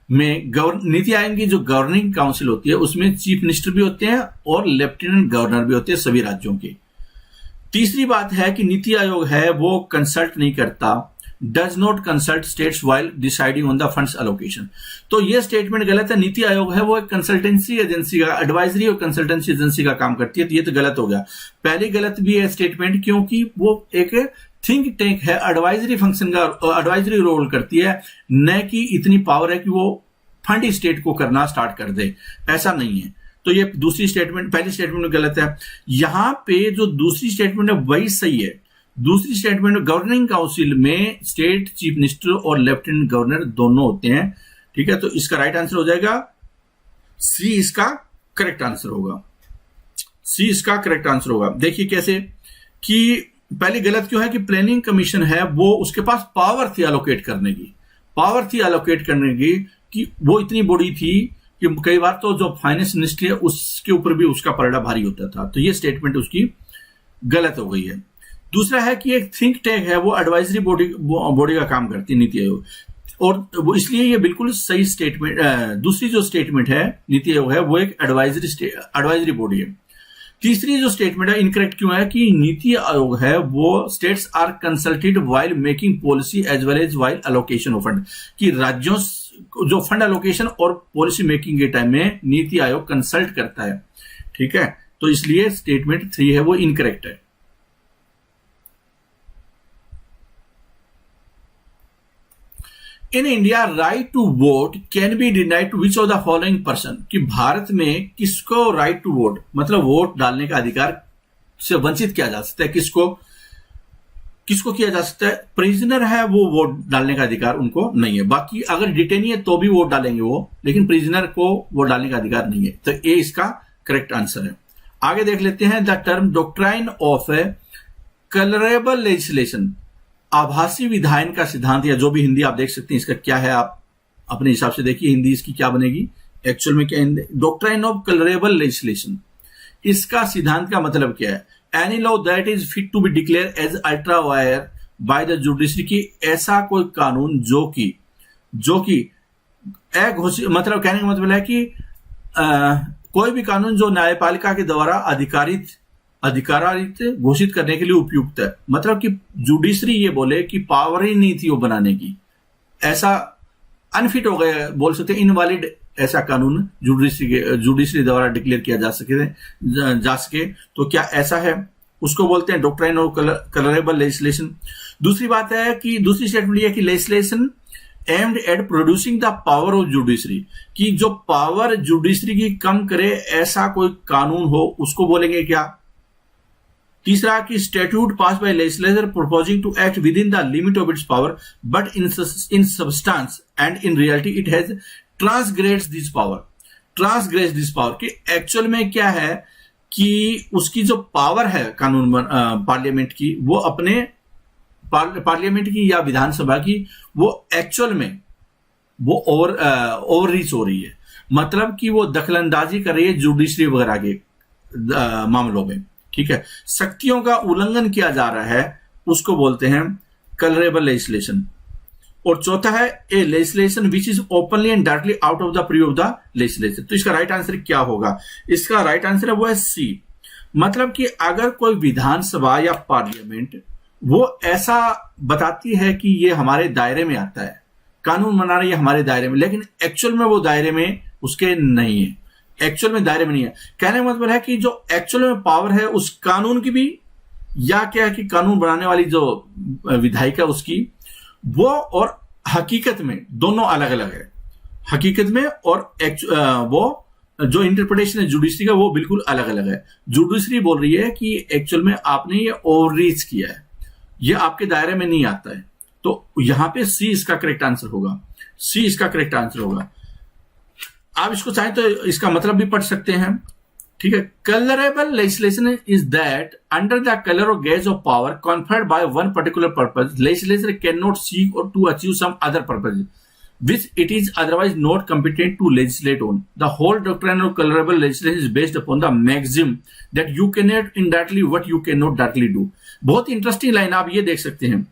में नीति आयोग की जो गवर्निंग काउंसिल होती है उसमें चीफ मिनिस्टर भी होते हैं और लेफ्टिनेंट गवर्नर भी होते हैं सभी राज्यों के। तीसरी बात है कि नीति आयोग है वो कंसल्ट नहीं करता does not consult states while deciding on the funds allocation. तो ये स्टेटमेंट गलत है। नीति आयोग है वो एक कंसल्टेंसी एजेंसी का, एडवाइजरी और कंसल्टेंसी एजेंसी का काम करती है, तो ये तो गलत हो गया। पहली गलत भी है स्टेटमेंट, क्योंकि वो एक थिंक टैंक है, एडवाइजरी फंक्शन का, एडवाइजरी रोल करती है, न कि इतनी पावर है कि वो फंड स्टेट को करना स्टार्ट कर दे, ऐसा नहीं है। तो ये दूसरी स्टेटमेंट, पहली स्टेटमेंट में गलत है। यहां पे जो दूसरी स्टेटमेंट है वही सही है। दूसरी स्टेटमेंट, गवर्निंग काउंसिल में स्टेट चीफ मिनिस्टर और लेफ्टिनेंट गवर्नर दोनों होते हैं, ठीक है। तो इसका राइट आंसर हो जाएगा सी, इसका करेक्ट आंसर होगा। सी इसका करेक्ट आंसर होगा। देखिए कैसे कि पहली गलत क्यों है कि प्लानिंग कमीशन है वो, उसके पास पावर थी एलोकेट करने की, पावर थी एलोकेट करने की, कि वो इतनी बड़ी थी कि कई बार तो जो फाइनेंस मिनिस्ट्री है उसके ऊपर भी उसका पलड़ा भारी होता था। तो ये स्टेटमेंट उसकी गलत हो गई है। दूसरा है कि एक थिंक टैंक है वो एडवाइजरी बॉडी का काम करती है, नीति आयोग, और वो इसलिए ये बिल्कुल सही स्टेटमेंट। दूसरी जो स्टेटमेंट है नीति आयोग है वो एक एडवाइजरी बॉडी है। तीसरी जो स्टेटमेंट है इनकरेक्ट क्यों है कि नीति आयोग है वो states are consulted while making policy as well as while allocation of fund, कि राज्यों जो फंड एलोकेशन और पॉलिसी मेकिंग के टाइम में नीति आयोग कंसल्ट करता है, ठीक है। तो इसलिए स्टेटमेंट 3 है वो इनकरेक्ट है। In India right to vote can be denied to which of the following person, कि भारत में किसको राइट टू वोट मतलब वोट डालने का अधिकार से वंचित किया जा सकता है, किसको किया जा सकता है। प्रिजनर है वो वोट डालने का अधिकार उनको नहीं है, बाकी अगर डिटेनी है तो भी वोट डालेंगे वो, लेकिन प्रिजनर को वोट डालने का अधिकार नहीं है। तो ए इसका करेक्ट आंसर है। आगे देख लेते हैं the term doctrine of colourable legislation, आभासी विधायन का सिद्धांत, या जो भी हिंदी आप देख सकते हैं इसका क्या है, आप अपने हिसाब से देखिए हिंदी इसकी क्या बनेगी, एक्चुअल में क्या Hindi. Doctrine of colourable legislation, इसका सिद्धांत का मतलब क्या है। Any law that is fit to be declare as ultra vires by the judiciary, की ऐसा कोई कानून जो कि अघोषित, मतलब कहने का मतलब है कि कोई भी कानून जो न्यायपालिका के द्वारा अधिकारित घोषित करने के लिए उपयुक्त है, मतलब कि जुडिशरी ये बोले कि पावर ही नहीं थी वो बनाने की, ऐसा अनफिट हो गया बोल सकते, इनवैलिड ऐसा कानून जुडिशरी द्वारा डिक्लेयर किया जा सके तो क्या ऐसा है, उसको बोलते हैं डॉक्ट्राइन ऑफ कलरेबल लेजिस्लेशन। दूसरी बात है कि दूसरी स्टेटमेंट ये है कि legislation aimed at producing the power of judiciary, कि जो पावर जुडिशरी की कम करे ऐसा कोई कानून हो उसको बोलेंगे क्या। तीसरा कि statute passed by legislature proposing to act within the limit of its power but in substance and in reality it has transgressed this power, कि एक्चुअल में क्या है कि उसकी जो पावर है कानून पार्लियामेंट की, वो अपने पार्लियामेंट की या विधानसभा की, वो एक्चुअल में वो ओवर रीच हो रही है, मतलब कि वो दखलंदाजी कर रही है जुडिशरी वगैरह के मामलों में, ठीक है। शक्तियों का उल्लंघन किया जा रहा है, उसको बोलते हैं कलरेबल लेजिस्लेशन। और चौथा है a legislation which is openly and directly out of the preview of the legislature. तो इसका राइट आंसर क्या होगा, इसका राइट आंसर है वो है सी, मतलब कि अगर कोई विधानसभा या पार्लियामेंट वो ऐसा बताती है कि ये हमारे दायरे में आता है, कानून बना रही है हमारे दायरे में, लेकिन एक्चुअल में वो दायरे में उसके नहीं है, एक्चुअल में दायरे में नहीं है। कहने का मतलब है कि जो एक्चुअल में पावर है उस कानून की भी, या क्या है कि कानून बनाने वाली जो विधायिका उसकी, वो और हकीकत में दोनों अलग अलग है। हकीकत में और वो जो इंटरप्रिटेशन है जुडिशरी का वो बिल्कुल अलग अलग है। जुडिशरी बोल रही है कि एक्चुअल में आपने ये ओवररीच किया है, ये आपके दायरे में नहीं आता है। तो यहां पे सी इसका करेक्ट आंसर होगा, सी इसका करेक्ट आंसर होगा। आप इसको चाहें तो इसका मतलब भी पढ़ सकते हैं, ठीक है। Colourable legislation is that under the colour or guise of power conferred by one particular purpose legislature can not seek or to achieve some other purpose which it is otherwise not competent to legislate on. The whole doctrine of colorable legislation is based upon the maxim that you cannot indirectly what you cannot directly do. बहुत interesting line आप ये देख सकते हैं,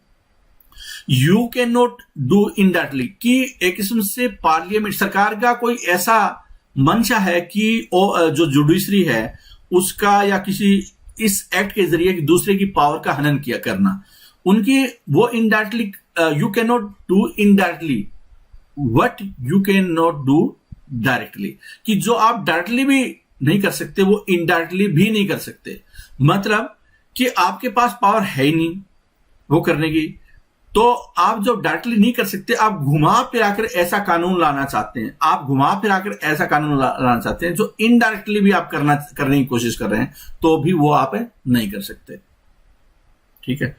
you cannot do indirectly, कि एक किस्म से पार्लियामेंट सरकार का कोई ऐसा मंशा है कि जो जुडिशरी है उसका या किसी इस एक्ट के जरिए दूसरे की पावर का हनन किया करना, उनकी वो indirectly you cannot do indirectly what you cannot do directly, कि जो आप डायरेक्टली भी नहीं कर सकते वो इनडायरेक्टली भी नहीं कर सकते। मतलब कि आपके पास पावर है ही नहीं वो करने की, तो आप जो डायरेक्टली नहीं कर सकते, आप घुमा फिराकर ऐसा कानून लाना चाहते हैं, आप घुमा फिराकर ऐसा कानून लाना चाहते हैं जो इनडायरेक्टली भी आप करने की कोशिश कर रहे हैं, तो भी वो आप नहीं कर सकते। ठीक है,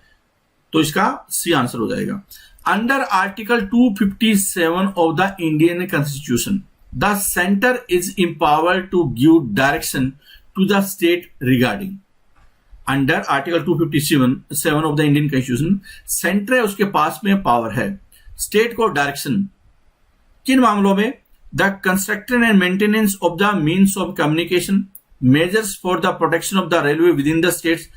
तो इसका सी आंसर हो जाएगा। Under article 257 of the Indian constitution the centre is empowered to give direction to the state regarding. Under article 257 of the Indian constitution centre है उसके पास में पावर है स्टेट को डायरेक्शन किन मामलों में? The construction and maintenance of the means of communication, measures for the protection of the railway with in the states,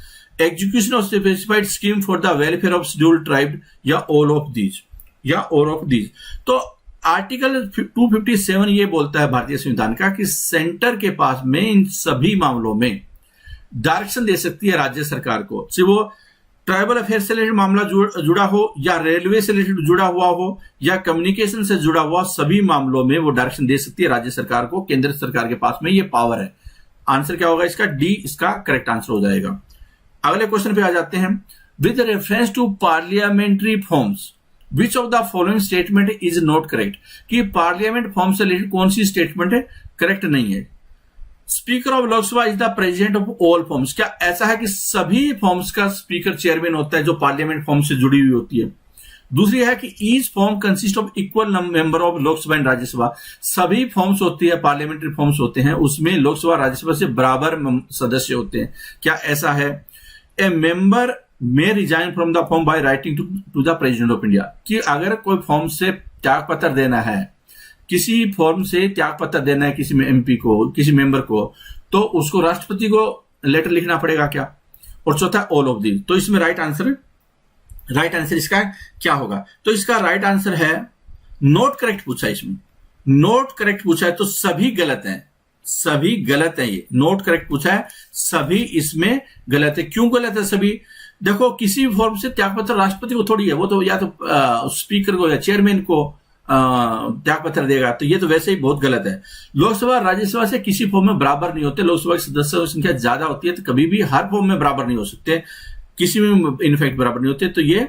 execution of specified scheme for the welfare of scheduled tribe, या all of these. तो article 257 ये बोलता है भारतीय संविधान का कि centre के पास में इन सभी मामलों में डायरेक्शन दे सकती है राज्य सरकार को, चाहे वो ट्राइबल अफेयर से रिलेटेड मामला जुड़ा हो, या रेलवे से रिलेटेड जुड़ा हुआ हो, या कम्युनिकेशन से जुड़ा हुआ, सभी मामलों में वो डायरेक्शन दे सकती है राज्य सरकार को। केंद्र सरकार के पास में ये पावर है। आंसर क्या होगा इसका? डी इसका करेक्ट आंसर हो जाएगा। अगले क्वेश्चन पे आ जाते हैं। With reference to parliamentary forums which of the following statement is not correct, कि पार्लियामेंट फॉर्म से रिलेटेड कौन सी स्टेटमेंट है करेक्ट नहीं है? Speaker of Lok Sabha is the president of all forums, क्या ऐसा है कि सभी फॉर्म्स का स्पीकर चेयरमैन होता है जो पार्लियामेंट फॉर्म से जुड़ी हुई होती है? दूसरी है कि each form consist of equal member of Lok Sabha and Rajya Sabha, सभी फॉर्म्स होती है पार्लियामेंट्री फॉर्म्स होते हैं उसमें लोकसभा राज्यसभा से बराबर सदस्य होते हैं, क्या ऐसा है? A member may resign from the forum by writing to the president of India, कि अगर कोई फॉर्म से त्याग पत्र देना है, किसी फॉर्म से त्याग पत्र देना है किसी एमपी को, किसी मेंबर को, तो उसको राष्ट्रपति को लेटर लिखना पड़ेगा क्या? और चौथा ऑल ऑफ दीज। तो इसमें राइट आंसर इसका क्या होगा? तो इसका राइट आंसर है नोट करेक्ट पूछा, इसमें नोट करेक्ट पूछा है तो सभी गलत है, सभी गलत है। ये नोट करेक्ट पूछा है, सभी इसमें गलत है। क्यों गलत है सभी? देखो किसी फॉर्म से त्यागपत्र राष्ट्रपति को थोड़ी है, वो तो या तो स्पीकर को या चेयरमैन को त्यागपत्र देगा, तो ये तो वैसे ही बहुत गलत है। लोकसभा राज्यसभा से किसी फॉर्म में बराबर नहीं होते, लोकसभा की सदस्यों की संख्या ज्यादा होती है तो कभी भी हर फॉर्म में बराबर नहीं हो सकते, किसी में इनफैक्ट बराबर नहीं होते, तो ये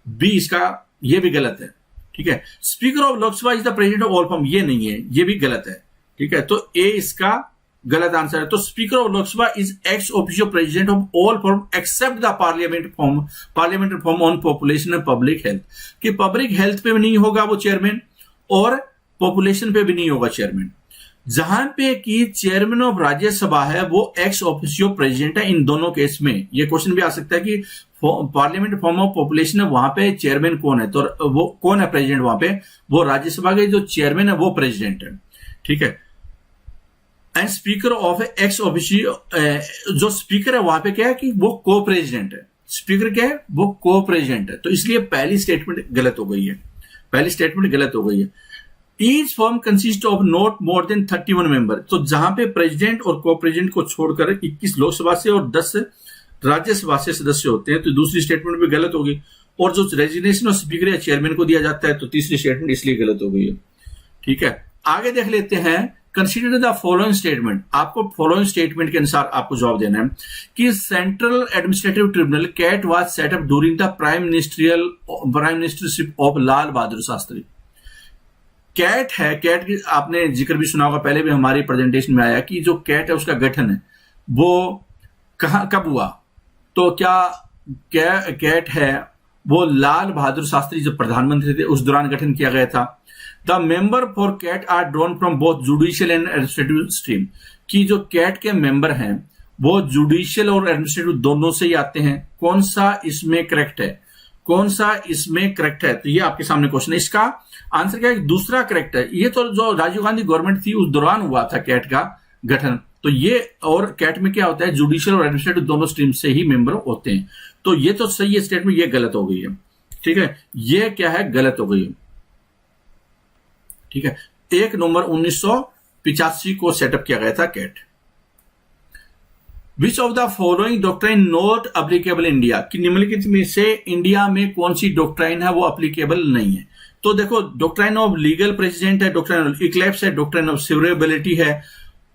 बी इसका ये भी गलत है। ठीक है, speaker of Lok Sabha is the president of all form, ये नहीं है, ये भी गलत है। ठीक है, तो ए इसका गलत आंसर है। तो speaker of Lok Sabha is ex officio president of all forum except the parliamentary forum on population and public health, कि पब्लिक हेल्थ पे भी नहीं होगा वो चेयरमैन और पॉपुलेशन पे भी नहीं होगा चेयरमैन। जहां पे कि चेयरमैन ऑफ राज्यसभा है वो एक्स ऑफिशियो प्रेसिडेंट है। इन दोनों केस में ये क्वेश्चन भी आ सकता है कि पार्लियामेंट फॉर्म ऑफ पॉपुलेशन है, वहां पे चेयरमैन कौन है, तो वो कौन है प्रेसिडेंट वहां पे? वो राज्यसभा के जो चेयरमैन है वो प्रेसिडेंट है। ठीक है, and speaker of ex officio, जो स्पीकर है वहां पे क्या है कि वो को प्रेसिडेंट है। स्पीकर क्या है? वो को प्रेसिडेंट है। तो इसलिए पहली स्टेटमेंट गलत हो गई है, पहली स्टेटमेंट गलत हो गई है। Each form consist of not more than 31 member, तो जहां पे प्रेसिडेंट और को प्रेसिडेंट को छोड़कर 21 लोकसभा से और 10 राज्यसभा से सदस्य होते हैं, तो दूसरी स्टेटमेंट भी गलत होगी। और जो रेजिग्नेशन ऑफ स्पीकर या चेयरमैन को दिया जाता है, तो तीसरी स्टेटमेंट इसलिए गलत हो गई है। ठीक है, आगे देख लेते हैं। कंसीडर द फॉलोइंग स्टेटमेंट, आपको फॉलोइंग स्टेटमेंट के अनुसार आपको जवाब देना है कि central administrative tribunal CAT was set up during the prime ministership of Lal Bahadur Shastri. CAT है, कैट की आपने जिक्र भी सुना होगा, पहले भी हमारी प्रेजेंटेशन में आया कि जो कैट है उसका गठन है वो कब हुआ? तो क्या कैट है वो लाल बहादुर शास्त्री जो प्रधानमंत्री थे उस दौरान गठन किया गया था। The member for CAT are drawn from both judicial and administrative stream, की जो कैट के मेंबर हैं वो जुडिशियल और एडमिनिस्ट्रेटिव दोनों से ही आते हैं। कौन सा इसमें करेक्ट है? कौन सा इसमें करेक्ट है? तो ये आपके सामने क्वेश्चन है। इसका आंसर क्या है? दूसरा करेक्ट है। ये तो जो राजीव गांधी गवर्नमेंट थी उस दौरान हुआ था कैट का गठन, तो ये और कैट में क्या होता है? जुडिशियल और एडमिनिस्ट्रेटिव दोनों स्ट्रीम से ही मेंबर होते हैं। तो ये तो सही है स्टेटमेंट, ये गलत हो गई है। ठीक है, ये क्या है? गलत हो गई है। ठीक है, 1 नवंबर 1985 को सेटअप किया गया था CAT. Which of the following doctrine not applicable India, कि निम्नलिखित में से इंडिया में कौन सी डॉक्ट्राइन है वो अप्लीकेबल नहीं है। तो देखो, डॉक्ट्राइन ऑफ लीगल प्रेसिडेंट है, डॉक्ट्राइन ऑफ इक्लिप्स है, डॉक्ट्राइन ऑफ सेवरेबिलिटी है।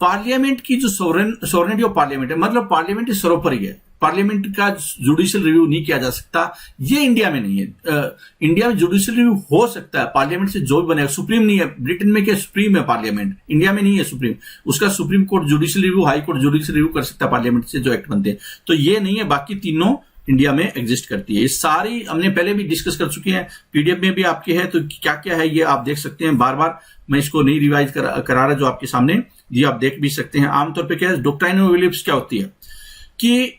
पार्लियामेंट की जो सोवरेनिटी ऑफ पार्लियामेंट है, मतलब पार्लियामेंट सर्वोपरि है, पार्लियामेंट का जुडिशियल रिव्यू नहीं किया जा सकता, ये इंडिया में नहीं है। इंडिया में जुडिशियल रिव्यू हो सकता है पार्लियामेंट से, जो भी बनेगा, सुप्रीम नहीं है। ब्रिटेन में क्या सुप्रीम है पार्लियामेंट, इंडिया में नहीं है सुप्रीम। उसका supreme court judicial review, high court judicial review कर सकता है पार्लियामेंट से जो एक्ट बनते हैं, तो ये नहीं है। बाकी तीनों इंडिया में एग्जिस्ट करती है। ये सारी हमने पहले भी डिस्कस कर चुके हैं, पीडीएफ में भी आपके है, तो क्या क्या है ये आप देख सकते हैं। बार बार मैं इसको नहीं रिवाइज करा रहा, जो आपके सामने ये आप देख भी सकते हैं। आमतौर पे क्या है, डॉक्ट्राइन ऑफ बिलीफ्स क्या होती है कि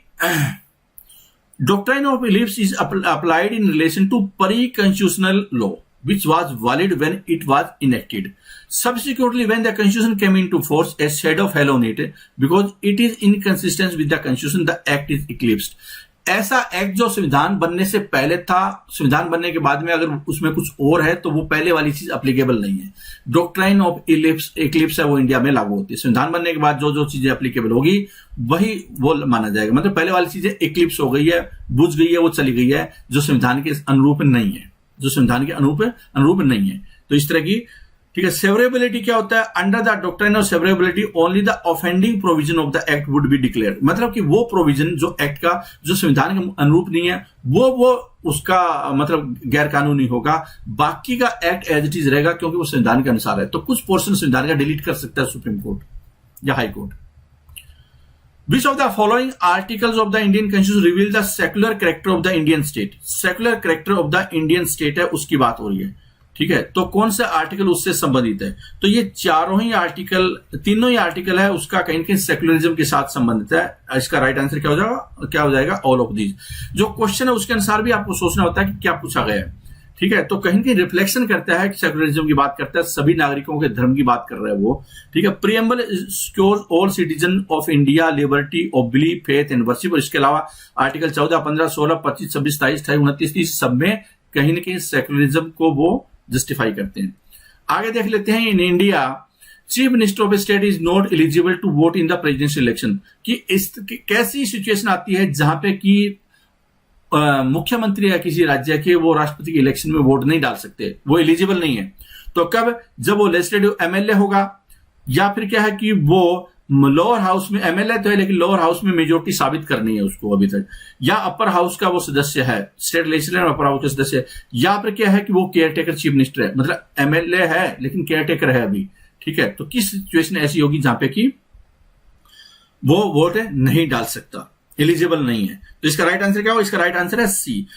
doctrine of beliefs is applied in relation to pre-constitutional law which was valid when it was enacted. Subsequently, when the constitution came into force, a shadow fell on it because it is inconsistent with the constitution, the act is eclipsed. ऐसा act जो संविधान बनने से पहले था, संविधान बनने के बाद में अगर उसमें कुछ और है तो वो पहले वाली चीज अप्लीकेबल नहीं है। डॉक्ट्राइन ऑफ इक्लिप्स है वो इंडिया में लागू होती है। संविधान बनने के बाद जो जो चीजें अप्लीकेबल होगी वही वो माना जाएगा। मतलब पहले वाली चीजें इक्लिप्स हो गई है, बुझ गई है, वो चली गई है, जो संविधान के अनुरूप नहीं है, जो संविधान के अनुरूप नहीं है। तो इस तरह की, ठीक है। सेवरेबिलिटी क्या होता है, under the doctrine of severability only the offending provision of the act would be declare. मतलब कि वो प्रोविजन जो एक्ट का, जो संविधान के अनुरूप नहीं है, वो उसका मतलब गैर कानूनी होगा। बाकी का एक्ट एज इट इज रहेगा क्योंकि वो संविधान के अनुसार है। तो कुछ पोर्शन संविधान का डिलीट कर सकता है सुप्रीम कोर्ट या high court. Which of the following articles of the Indian Constitution reveal the secular character of the Indian state? Secular character of the Indian state है, उसकी बात हो रही है, ठीक है। तो कौन सा आर्टिकल उससे संबंधित है? तो ये चारों ही आर्टिकल, तीनों ही आर्टिकल है उसका कहीं कहीं सेक्युलरिज्म के साथ संबंधित है। इसका राइट आंसर क्या हो जाएगा? All of these. जो क्वेश्चन है उसके अनुसार भी आपको सोचना होता है कि क्या पूछा गया है, ठीक है। तो कहीं कहीं रिफ्लेक्शन करता है कि सेक्युलरिज्म की बात करता है, सभी नागरिकों के धर्म की बात कर रहा है वो, ठीक है। Preamble secures all citizen of India liberty of belief, faith and worship. और इसके अलावा आर्टिकल 14, 15, 16, 25, 26, 27, 28, 29, 30 सब में कहीं ना कहीं सेक्युलरिज्म को वो जस्टिफाई करते हैं। आगे देख लेते हैं, in India chief minister of state is not eligible to vote in the presidential election. कि इस कैसी सिचुएशन आती है जहां पे कि मुख्यमंत्री या किसी राज्य के वो राष्ट्रपति के इलेक्शन में वोट नहीं डाल सकते, वो एलिजिबल नहीं है। तो कब? जब वो लेजिस्लेटिव एमएलए होगा, या फिर क्या है कि वो लोअर हाउस में, एमएलए तो है लेकिन लोअर हाउस में मेजोरिटी साबित करनी है उसको अभी तक, या अपर हाउस का वो सदस्य है, स्टेट लेजिस्लेटिव अपर हाउस का सदस्य है, या फिर क्या है कि वो केयरटेकर चीफ मिनिस्टर है, मतलब एमएलए है लेकिन केयरटेकर है अभी, ठीक है। तो किस सिचुएशन ऐसी होगी जहां पे कि वो वोट नहीं डाल सकता, एलिजिबल नहीं है। तो इसका राइट आंसर क्या हो? इसका राइट आंसर है सी।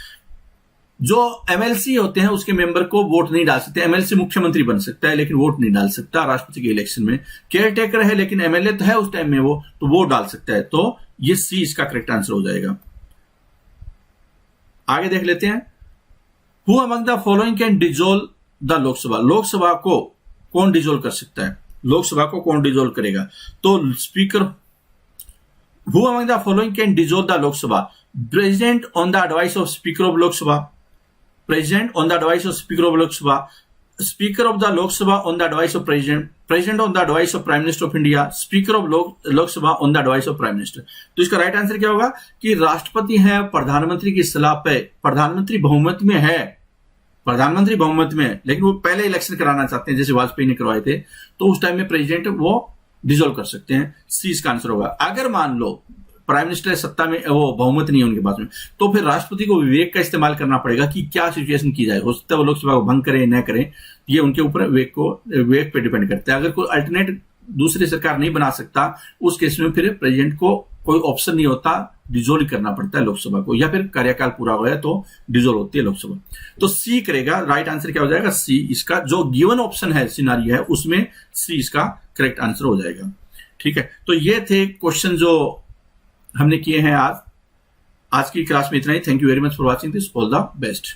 जो एमएलसी होते हैं उसके मेंबर को वोट नहीं डाल सकते। एमएलसी मुख्यमंत्री बन सकता है लेकिन वोट नहीं डाल सकता राष्ट्रपति के इलेक्शन में। केयरटेकर है लेकिन एमएलए तो है उस टाइम में वो, तो वोट डाल सकता है। तो ये सी इसका करेक्ट आंसर हो जाएगा। आगे देख लेते हैं, who among the following can dissolve the Lok Sabha. Lok Sabha को कौन डिजोल्व कर सकता है? लोकसभा को कौन डिजोल्व करेगा? तो speaker. Who among the following can dissolve the Lok Sabha? President on the advice of Speaker of Lok Sabha. President on the advice of Speaker of Lok Sabha. Speaker of the Lok Sabha on the advice of President. President on the advice of Prime Minister of India. Speaker of Lok Sabha on the advice of Prime Minister. तो इसका right answer क्या होगा कि राष्ट्रपति है, प्रधानमंत्री की सलाह पे, प्रधानमंत्री बहुमत में है, प्रधानमंत्री बहुमत में, लेकिन वो पहले इलेक्शन कराना चाहते हैं जैसे वाजपेयी ने करवाए थे, तो उस टाइम में प्रेसिडेंट वो डिसॉल्व कर सकते हैं। सी इसका आंसर होगा। अगर मान लो प्राइम मिनिस्टर सत्ता में, वो बहुमत नहीं है उनके पास में, तो फिर राष्ट्रपति को विवेक का इस्तेमाल करना पड़ेगा कि क्या सिचुएशन की जाए। हो सकता है वो लोकसभा को भंग करें न करें, ये उनके ऊपर विवेक पे डिपेंड करता है। अगर कोई अल्टरनेट दूसरी सरकार नहीं बना सकता, उस केस में फिर प्रेसिडेंट को कोई ऑप्शन नहीं होता, डिजोल्व करना पड़ता है लोकसभा को, या फिर कार्यकाल पूरा हो गया तो डिजोल्व होती है लोकसभा। तो सी करेगा। राइट आंसर क्या हो जाएगा? सी। इसका जो गिवन ऑप्शन है, सिनारियो है, उसमें सी इसका करेक्ट आंसर हो जाएगा, ठीक है। तो ये थे क्वेश्चन जो हमने किए हैं आज की क्लास में। इतना ही। Thank you very much for watching this. All the best.